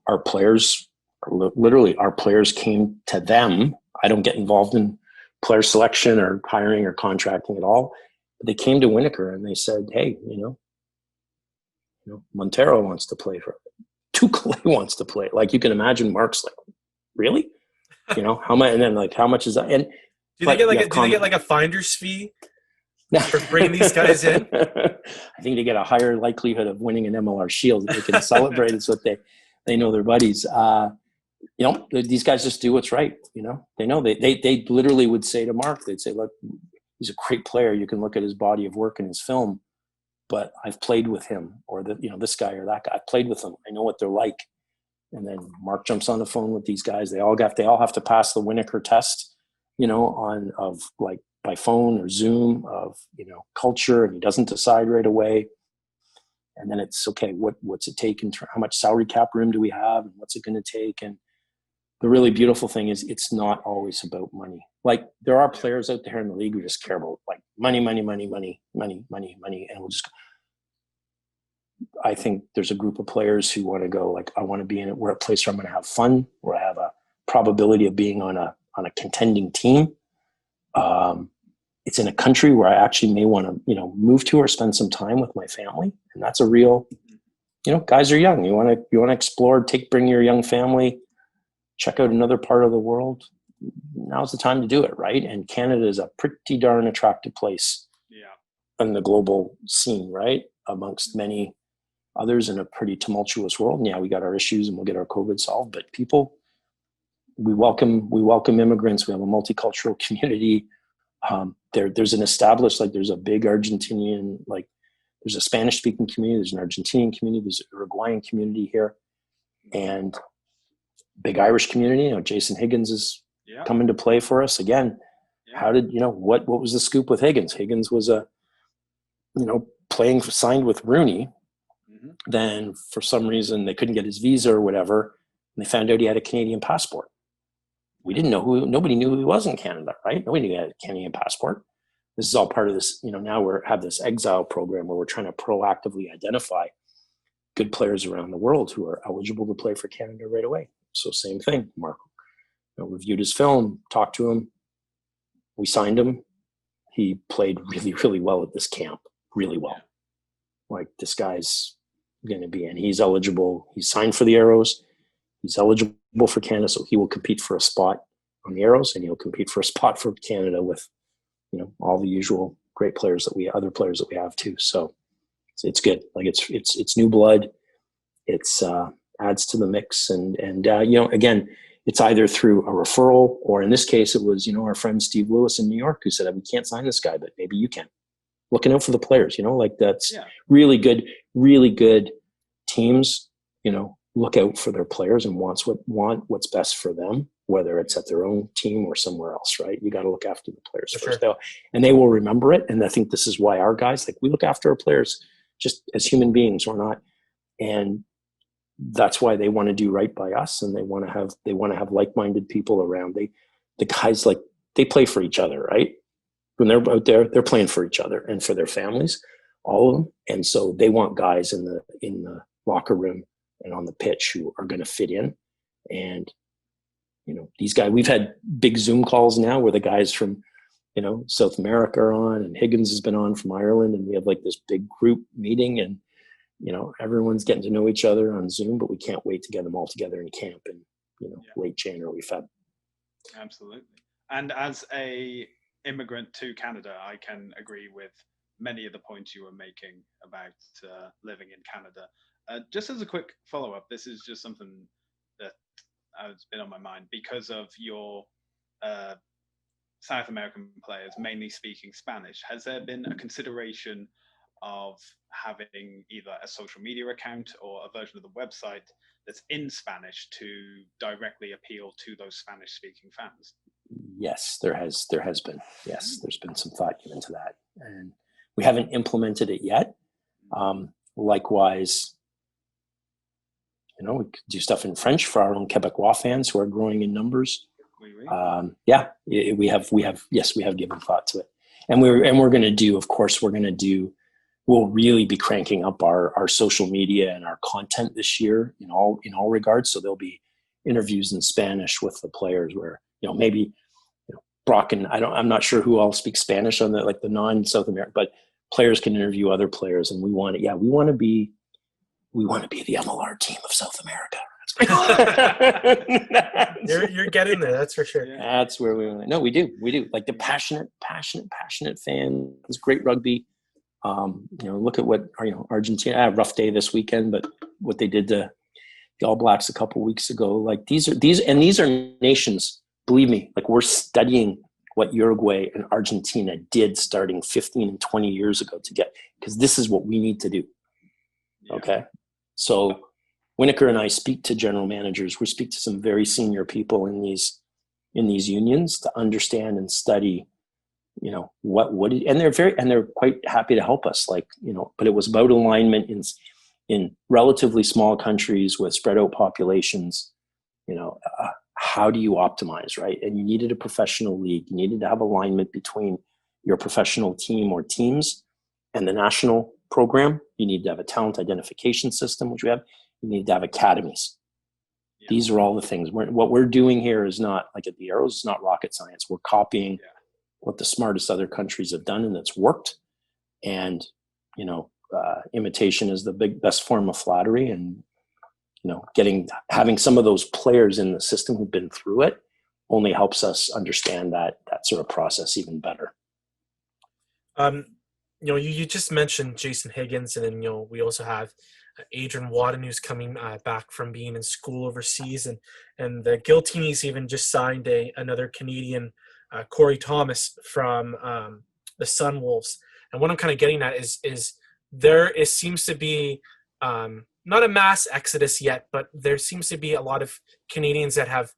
our players, literally our players came to them. I don't get involved in player selection or hiring or contracting at all. But they came to Winokur and they said, hey, Montero wants to play for Tukale wants to play. Like, you can imagine Mark's like, really? How much? And then like, how much is that? And do they get like a finder's fee for bringing these guys in? I think they get a higher likelihood of winning an MLR Shield. They can celebrate it so that they know their buddies. These guys just do what's right. They know they literally would say to Mark, they'd say, look, he's a great player. You can look at his body of work and his film, but I've played with him, or this guy or that guy. I've played with them. I know what they're like. And then Mark jumps on the phone with these guys. They all have to pass the Winokur test, by phone or Zoom of, culture, and he doesn't decide right away. And then it's okay. What's it take how much salary cap room do we have, and what's it going to take? And the really beautiful thing is it's not always about money. Like, there are players out there in the league who just care about like money, and we'll just. I think there's a group of players who want to go like, I want to be we're a place where I'm going to have fun, where I have a probability of being on a contending team. It's in a country where I actually may want to, move to or spend some time with my family. And that's a real, guys are young. You want to explore, bring your young family, check out another part of the world. Now's the time to do it. Right. And Canada is a pretty darn attractive place in the global scene, right? Amongst many others in a pretty tumultuous world. And yeah, we got our issues and we'll get our COVID solved, but we welcome immigrants. We have a multicultural community. There's an established, there's a big Argentinian, there's a Spanish speaking community. There's an Argentinian community. There's an Uruguayan community here, and big Irish community. Jason Higgins is coming to play for us again. How did, what was the scoop with Higgins? Higgins was signed with Rooney. Then for some reason they couldn't get his visa or whatever, and they found out he had a Canadian passport. We didn't know nobody knew who he was in Canada, right? Nobody knew he had a Canadian passport. This is all part of this, now have this exile program where we're trying to proactively identify good players around the world who are eligible to play for Canada right away. So same thing, Mark, reviewed his film, talked to him. We signed him. He played really, really well at this camp, really well. Like, this guy's going to be, and he's eligible. He's signed for the Arrows. He's eligible for Canada, so he will compete for a spot on the Arrows, and he'll compete for a spot for Canada with, all the usual great players other players that we have too. So it's good. Like, it's new blood. It's adds to the mix, and again, it's either through a referral, or in this case, it was our friend Steve Lewis in New York who said, we can't sign this guy, but maybe you can. Looking out for the players, that's really good teams, look out for their players and want what's best for them, whether it's at their own team or somewhere else, right? You got to look after the players first, and they will remember it. And I think this is why our guys, we look after our players just as human beings or not. And that's why they want to do right by us. And they want to have like-minded people around. The guys, they play for each other, right? When they're out there, they're playing for each other and for their families, all of them. And so they want guys in the locker room and on the pitch who are going to fit in. And, these guys, we've had big Zoom calls now where the guys from, South America are on, and Higgins has been on from Ireland. And we have this big group meeting, and, everyone's getting to know each other on Zoom, but we can't wait to get them all together in camp in, late January, Feb. Absolutely. And as a immigrant to Canada, I can agree with many of the points you were making about living in Canada. Just as a quick follow-up, this is just something that has been on my mind because of your South American players mainly speaking Spanish. Has there been a consideration of having either a social media account or a version of the website that's in Spanish to directly appeal to those Spanish-speaking fans? Yes, there has been. Yes, there's been some thought given to that, and we haven't implemented it yet. Likewise, we could do stuff in French for our own Quebecois fans who are growing in numbers. We have given thought to it, and we're going to do. Of course, we'll really be cranking up our social media and our content this year in all regards. So there'll be interviews in Spanish with the players where maybe Brock and I'm not sure who all speaks Spanish on the non-South American, but players can interview other players, and we want to be the MLR team of South America. You're getting there, that's for sure. That's where we want to. No, we do. Like the passionate fans, great rugby. Look at what Argentina. Rough day this weekend, but what they did to the All Blacks a couple weeks ago. Like these are nations. Believe me, like we're studying what Uruguay and Argentina did starting 15 and 20 years ago because this is what we need to do. Okay, so Winokur and I speak to general managers. We speak to some very senior people in these unions to understand and study, and they're quite happy to help us. But it was about alignment in relatively small countries with spread out populations. How do you optimize, right? And you needed a professional league. You needed to have alignment between your professional team or teams and the national program. You need to have a talent identification system, which we have. You need to have academies. Yeah. These are all the things. What we're doing here is not, like at the Arrows, it's not rocket science. We're copying what the smartest other countries have done, and it's worked. And, imitation is the best form of flattery. And, having some of those players in the system who've been through it only helps us understand that sort of process even better. You just mentioned Jason Higgins, and then, we also have Adrian Wadden, who's coming back from being in school overseas, and the Giltinis even just signed another Canadian, Corey Thomas from the Sunwolves. And what I'm kind of getting at is it seems to be not a mass exodus yet, but there seems to be a lot of Canadians that have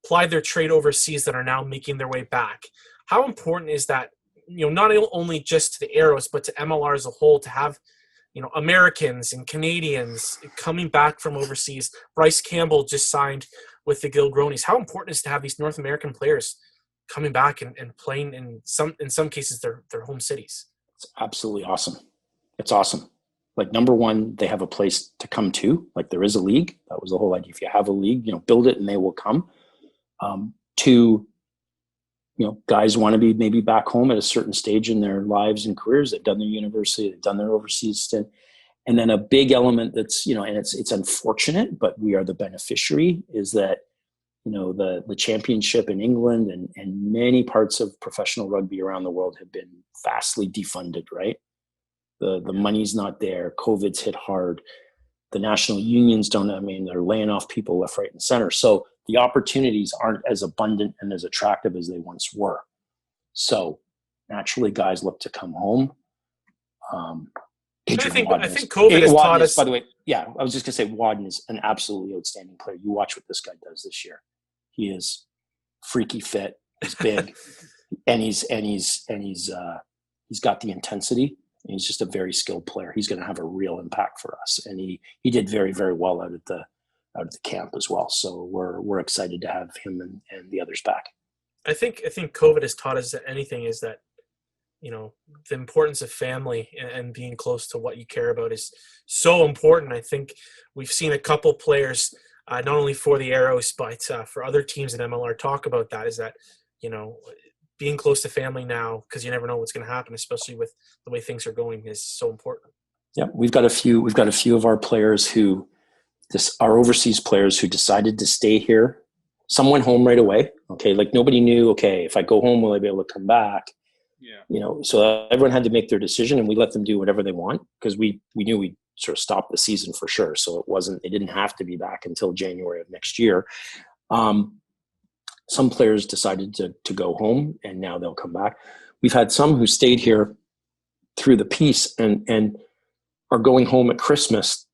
plied their trade overseas that are now making their way back. How important is that? Not only just to the Arrows, but to MLR as a whole, to have Americans and Canadians coming back from overseas. Bryce Campbell just signed with the Gilgronis. How important is it to have these North American players coming back and playing in some cases their home cities? It's absolutely awesome. It's awesome. Like, number one, they have a place to come to. Like, there is a league. That was the whole idea. If you have a league, build it and they will come. Two, guys want to be maybe back home at a certain stage in their lives and careers. They've done their university, they've done their overseas stint. And then a big element that's, and it's unfortunate, but we are the beneficiary, is that, the championship in England and many parts of professional rugby around the world have been vastly defunded, right? The money's not there. COVID's hit hard. The national unions they're laying off people left, right, and center. So the opportunities aren't as abundant and as attractive as they once were. So naturally, guys look to come home. I think COVID has taught us. By the way, I was just gonna say, Wadden is an absolutely outstanding player. You watch what this guy does this year. He is freaky fit. He's big, and he's got the intensity. And he's just a very skilled player. He's going to have a real impact for us, and he did very, very well out at the camp as well. So we're excited to have him and the others back. I think COVID has taught us that anything is that the importance of family and being close to what you care about is so important. I think we've seen a couple players, not only for the Arrows but for other teams in MLR, talk about that. Is that being close to family now, because you never know what's going to happen, especially with the way things are going, is so important. Yeah, we've got a few of our players our overseas players who decided to stay here. Some went home right away. Okay, like nobody knew. Okay, if I go home, will I be able to come back? Yeah. So everyone had to make their decision, and we let them do whatever they want, because we knew we'd sort of stop the season for sure. So they didn't have to be back until January of next year. Some players decided to go home, and now they'll come back. We've had some who stayed here through the peace and are going home at Christmas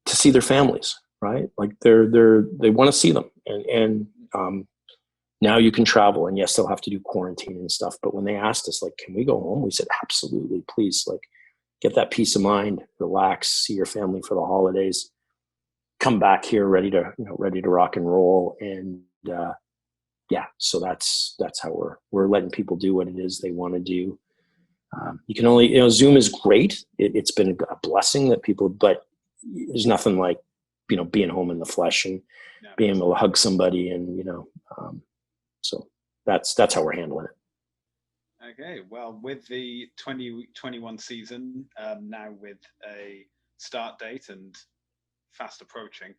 to see their families, right? Like they want to see them. And Now you can travel, and yes, they'll have to do quarantine and stuff. But when they asked us, like, can we go home? We said, absolutely, please. Like, get that peace of mind, relax, see your family for the holidays, come back here ready to rock and roll. And so that's how we're letting people do what it is they want to do. You can only, Zoom is great. It's been a blessing that people, but there's nothing like, being home in the flesh and being able to hug somebody, and so that's how we're handling it. Okay, well, with the 2021 season now with a start date and fast approaching,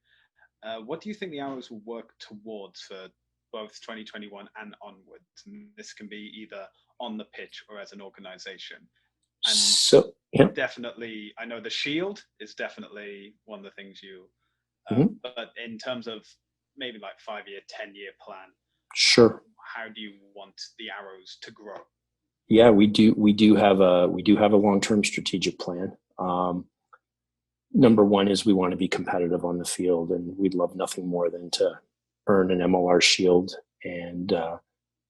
what do you think the Arrows will work towards for both 2021 and onwards? And this can be either on the pitch or as an organization. And so, yeah. Definitely, I know the Shield is definitely one of the things you, but in terms of maybe like 5-year, 10-year plan, sure. How do you want the Arrows to grow? Yeah, we do have a long-term strategic plan. Number one is we want to be competitive on the field, and we'd love nothing more than to earn an MLR Shield. And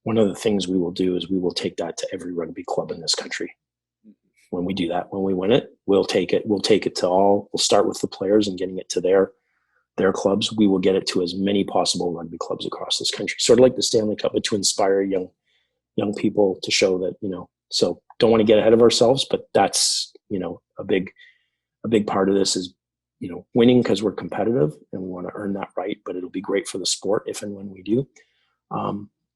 one of the things we will do is we will take that to every rugby club in this country. When we do that, when we win it, we'll take it to all. We'll start with the players and getting it to their clubs. We will get it to as many possible rugby clubs across this country, sort of like the Stanley Cup, but to inspire young people to show that, so don't want to get ahead of ourselves, but that's, a big part of this is, winning because we're competitive and we want to earn that right, but it'll be great for the sport if and when we do.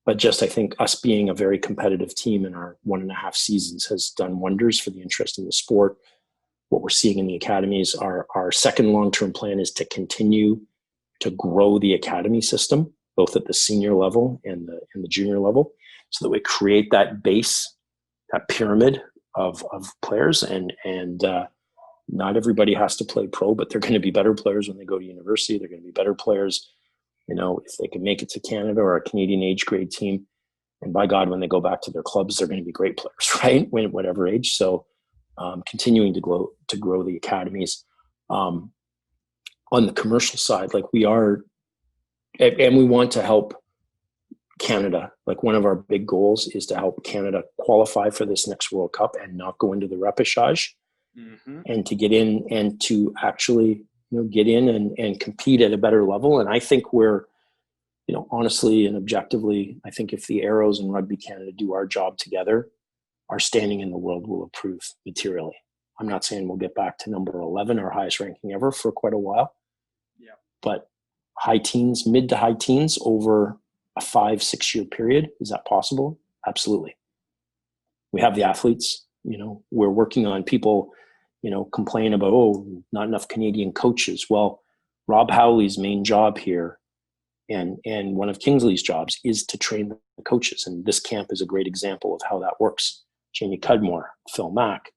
But just, I think us being a very competitive team in our 1.5 seasons has done wonders for the interest in the sport. What we're seeing in the academies, our second long-term plan is to continue to grow the academy system, both at the senior level and the junior level, so that we create that base, that pyramid of players. And not everybody has to play pro, but they're going to be better players when they go to university. They're going to be better players, if they can make it to Canada or a Canadian age grade team. And by God, when they go back to their clubs, they're going to be great players, right? Whatever age. So continuing to grow the academies. On the commercial side, like we are, and we want to help Canada. Like one of our big goals is to help Canada qualify for this next World Cup and not go into the repechage, and to get in and to actually, get in and compete at a better level. And I think we're, honestly and objectively, I think if the Arrows and Rugby Canada do our job together, our standing in the world will improve materially. I'm not saying we'll get back to number 11, our highest ranking ever, for quite a while. Yeah. But mid to high teens over a 5-6 year period, is that possible? Absolutely. We have the athletes, we're working on people, complain about, not enough Canadian coaches. Well, Rob Howley's main job here and one of Kingsley's jobs is to train the coaches. And this camp is a great example of how that works. Jamie Cudmore, Phil Mack,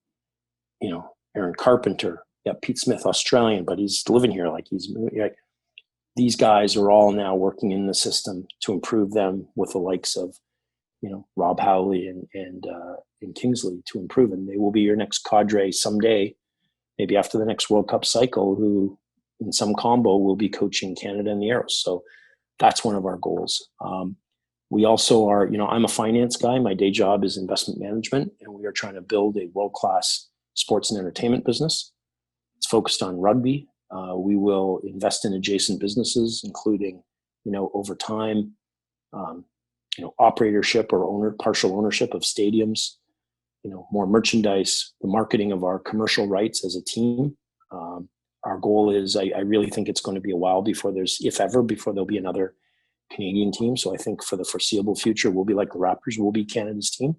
Aaron Carpenter, Pete Smith, Australian, but he's living here. These guys are all now working in the system to improve them with the likes of, Rob Howley and Kingsley to improve. And they will be your next cadre someday, maybe after the next World Cup cycle, who in some combo will be coaching Canada and the Arrows. So that's one of our goals. We also are, I'm a finance guy. My day job is investment management, and we are trying to build a world-class sports and entertainment business. It's focused on rugby. We will invest in adjacent businesses, including, over time, operatorship or partial ownership of stadiums, more merchandise, the marketing of our commercial rights as a team. Our goal is, I really think it's going to be a while before there'll be another Canadian team. So I think for the foreseeable future, we'll be like the Raptors, we'll be Canada's team.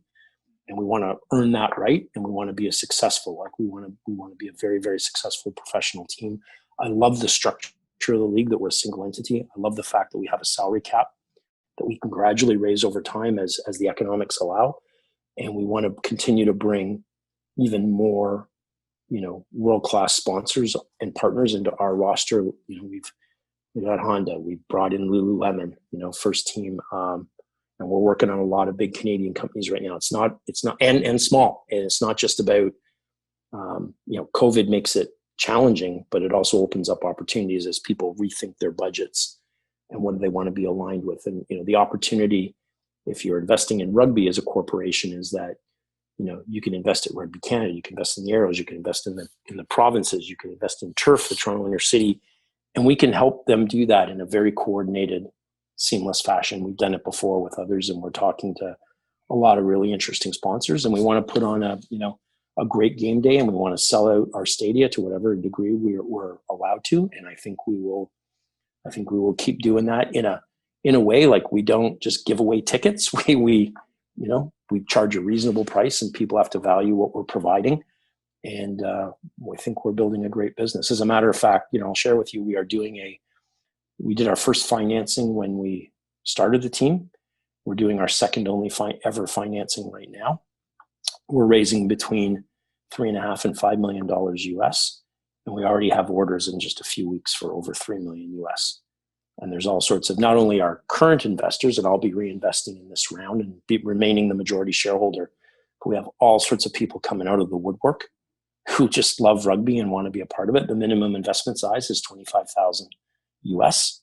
And we want to earn that right. And we want to be we want to be a very, very successful professional team. I love the structure of the league, that we're a single entity. I love the fact that we have a salary cap that we can gradually raise over time as the economics allow. And we want to continue to bring even more, world-class sponsors and partners into our roster. We've got Honda, we've brought in Lululemon, first team. And we're working on a lot of big Canadian companies right now. It's not, and small. And it's not just about, COVID makes it challenging, but it also opens up opportunities as people rethink their budgets and what do they want to be aligned with. And, the opportunity, if you're investing in rugby as a corporation, is that, you can invest at Rugby Canada, you can invest in the Arrows, you can invest in the provinces, you can invest in Turf, the Toronto Inner City, and we can help them do that in a very coordinated, seamless fashion. We've done it before with others, and we're talking to a lot of really interesting sponsors, and we want to put on a great game day, and we want to sell out our stadia to whatever degree we're allowed to. And I think we will keep doing that in a way, like we don't just give away tickets. We charge a reasonable price, and people have to value what we're providing. And we think we're building a great business. As a matter of fact, I'll share with you, we did our first financing when we started the team. We're doing our second only ever financing right now. We're raising between $3.5 and $5 million US, and we already have orders in just a few weeks for over $3 million US. And there's all sorts of, not only our current investors, and I'll be reinvesting in this round and remaining the majority shareholder, but we have all sorts of people coming out of the woodwork who just love rugby and want to be a part of it. The minimum investment size is $25,000 US.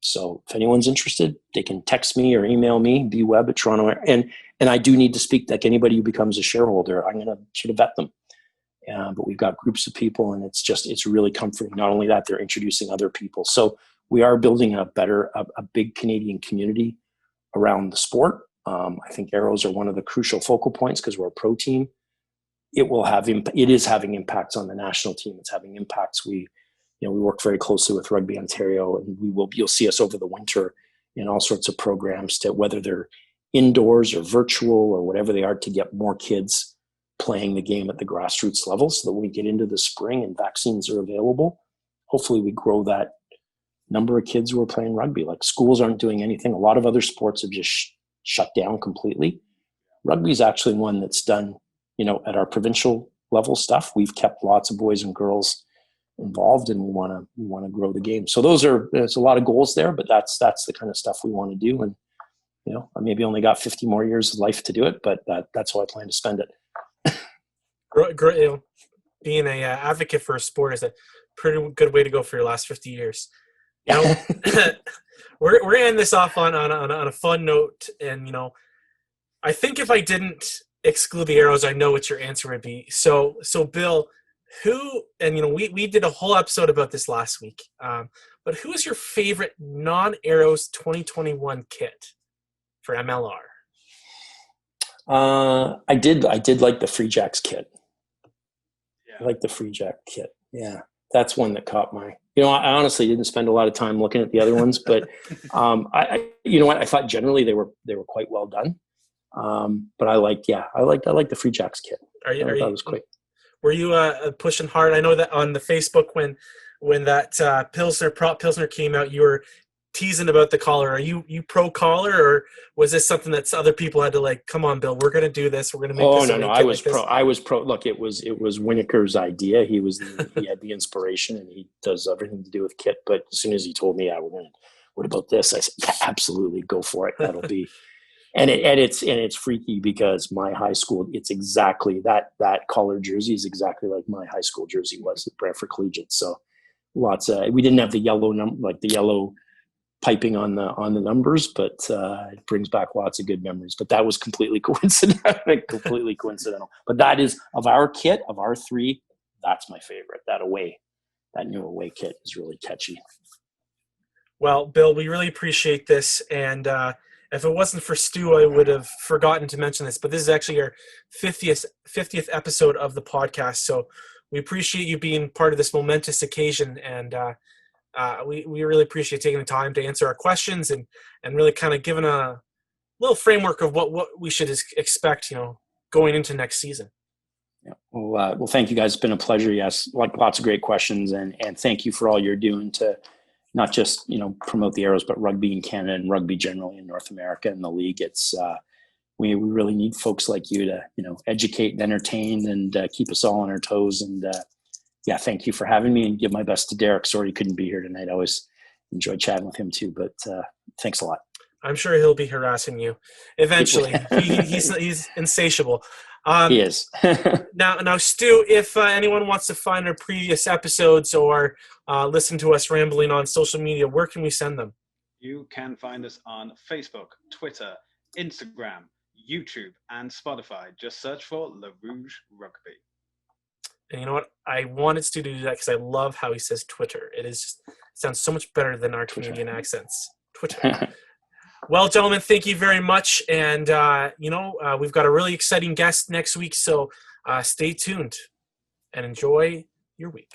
So if anyone's interested, they can text me or email me, Webb at Toronto. And I do need to speak, like anybody who becomes a shareholder, I'm going to sort of vet them. But we've got groups of people, and it's really comforting. Not only that, they're introducing other people. So we are building a big Canadian community around the sport. I think Arrows are one of the crucial focal points because we're a pro team. It is having impacts on the national team. It's having impacts. We work very closely with Rugby Ontario, and you'll see us over the winter in all sorts of programs, to whether they're indoors or virtual or whatever they are, to get more kids playing the game at the grassroots level, so that when we get into the spring and vaccines are available, hopefully we grow that number of kids who are playing rugby. Like, schools aren't doing anything. A lot of other sports have just shut down completely. Rugby is actually one that's done, at our provincial level stuff. We've kept lots of boys and girls involved, and we want to grow the game. So there's a lot of goals there, but that's the kind of stuff we want to do. And I maybe only got 50 more years of life to do it, but that's how I plan to spend it. Being an advocate for a sport is a pretty good way to go for your last 50 years. We're gonna end this off on a fun note, and I think if I didn't exclude the Arrows, I know what your answer would be. So Bill, we did a whole episode about this last week, but who is your favorite non-Arrows 2021 kit for MLR? I did like the Free Jacks kit. Yeah. I like the Free Jack kit. Yeah, that's one that caught my. I honestly didn't spend a lot of time looking at the other ones, but I thought generally they were quite well done. But I liked the Free Jacks kit. That was quick. Were you pushing hard? I know that on the Facebook when that Pilsner came out, you were teasing about the collar. Are you pro collar, or was this something that other people had to come on, Bill, we're going to do this. We're going to make this. Oh, no. I was pro. I was pro. Look, it was Winokur's idea. He had the inspiration, and he does everything to do with kit. But as soon as he told me, what about this? I said, yeah, absolutely, go for it. That'll be. And it's freaky because my high school, it's exactly that collar jersey is exactly like my high school jersey was at Brantford Collegiate. So we didn't have the yellow piping on the numbers, but it brings back lots of good memories. But that was completely coincidental. But that is, of our kit, of our three, that's my favorite. That new away kit is really catchy. Well, Bill, we really appreciate this, and if it wasn't for Stu, I would have forgotten to mention this, but this is actually our 50th episode of the podcast. So we appreciate you being part of this momentous occasion, and we really appreciate taking the time to answer our questions and really kind of giving a little framework of what we should expect, going into next season. Yeah. Well, thank you guys. It's been a pleasure. Yes, lots of great questions, and thank you for all you're doing to not just promote the Arrows, but rugby in Canada and rugby generally in North America and the league. It's we really need folks like you to educate and entertain and keep us all on our toes. And thank you for having me, and give my best to Derek. Sorry he couldn't be here tonight. I always enjoyed chatting with him too, but thanks a lot. I'm sure he'll be harassing you eventually. He's insatiable. He is. Now, Stu, if anyone wants to find our previous episodes or listen to us rambling on social media, where can we send them? You can find us on Facebook, Twitter, Instagram, YouTube, and Spotify. Just search for Le Rouge Rugby. And you know what? I wanted Stu to do that because I love how he says Twitter. It sounds so much better than our Canadian accents. Twitter. Well, gentlemen, thank you very much. And, we've got a really exciting guest next week, so stay tuned and enjoy your week.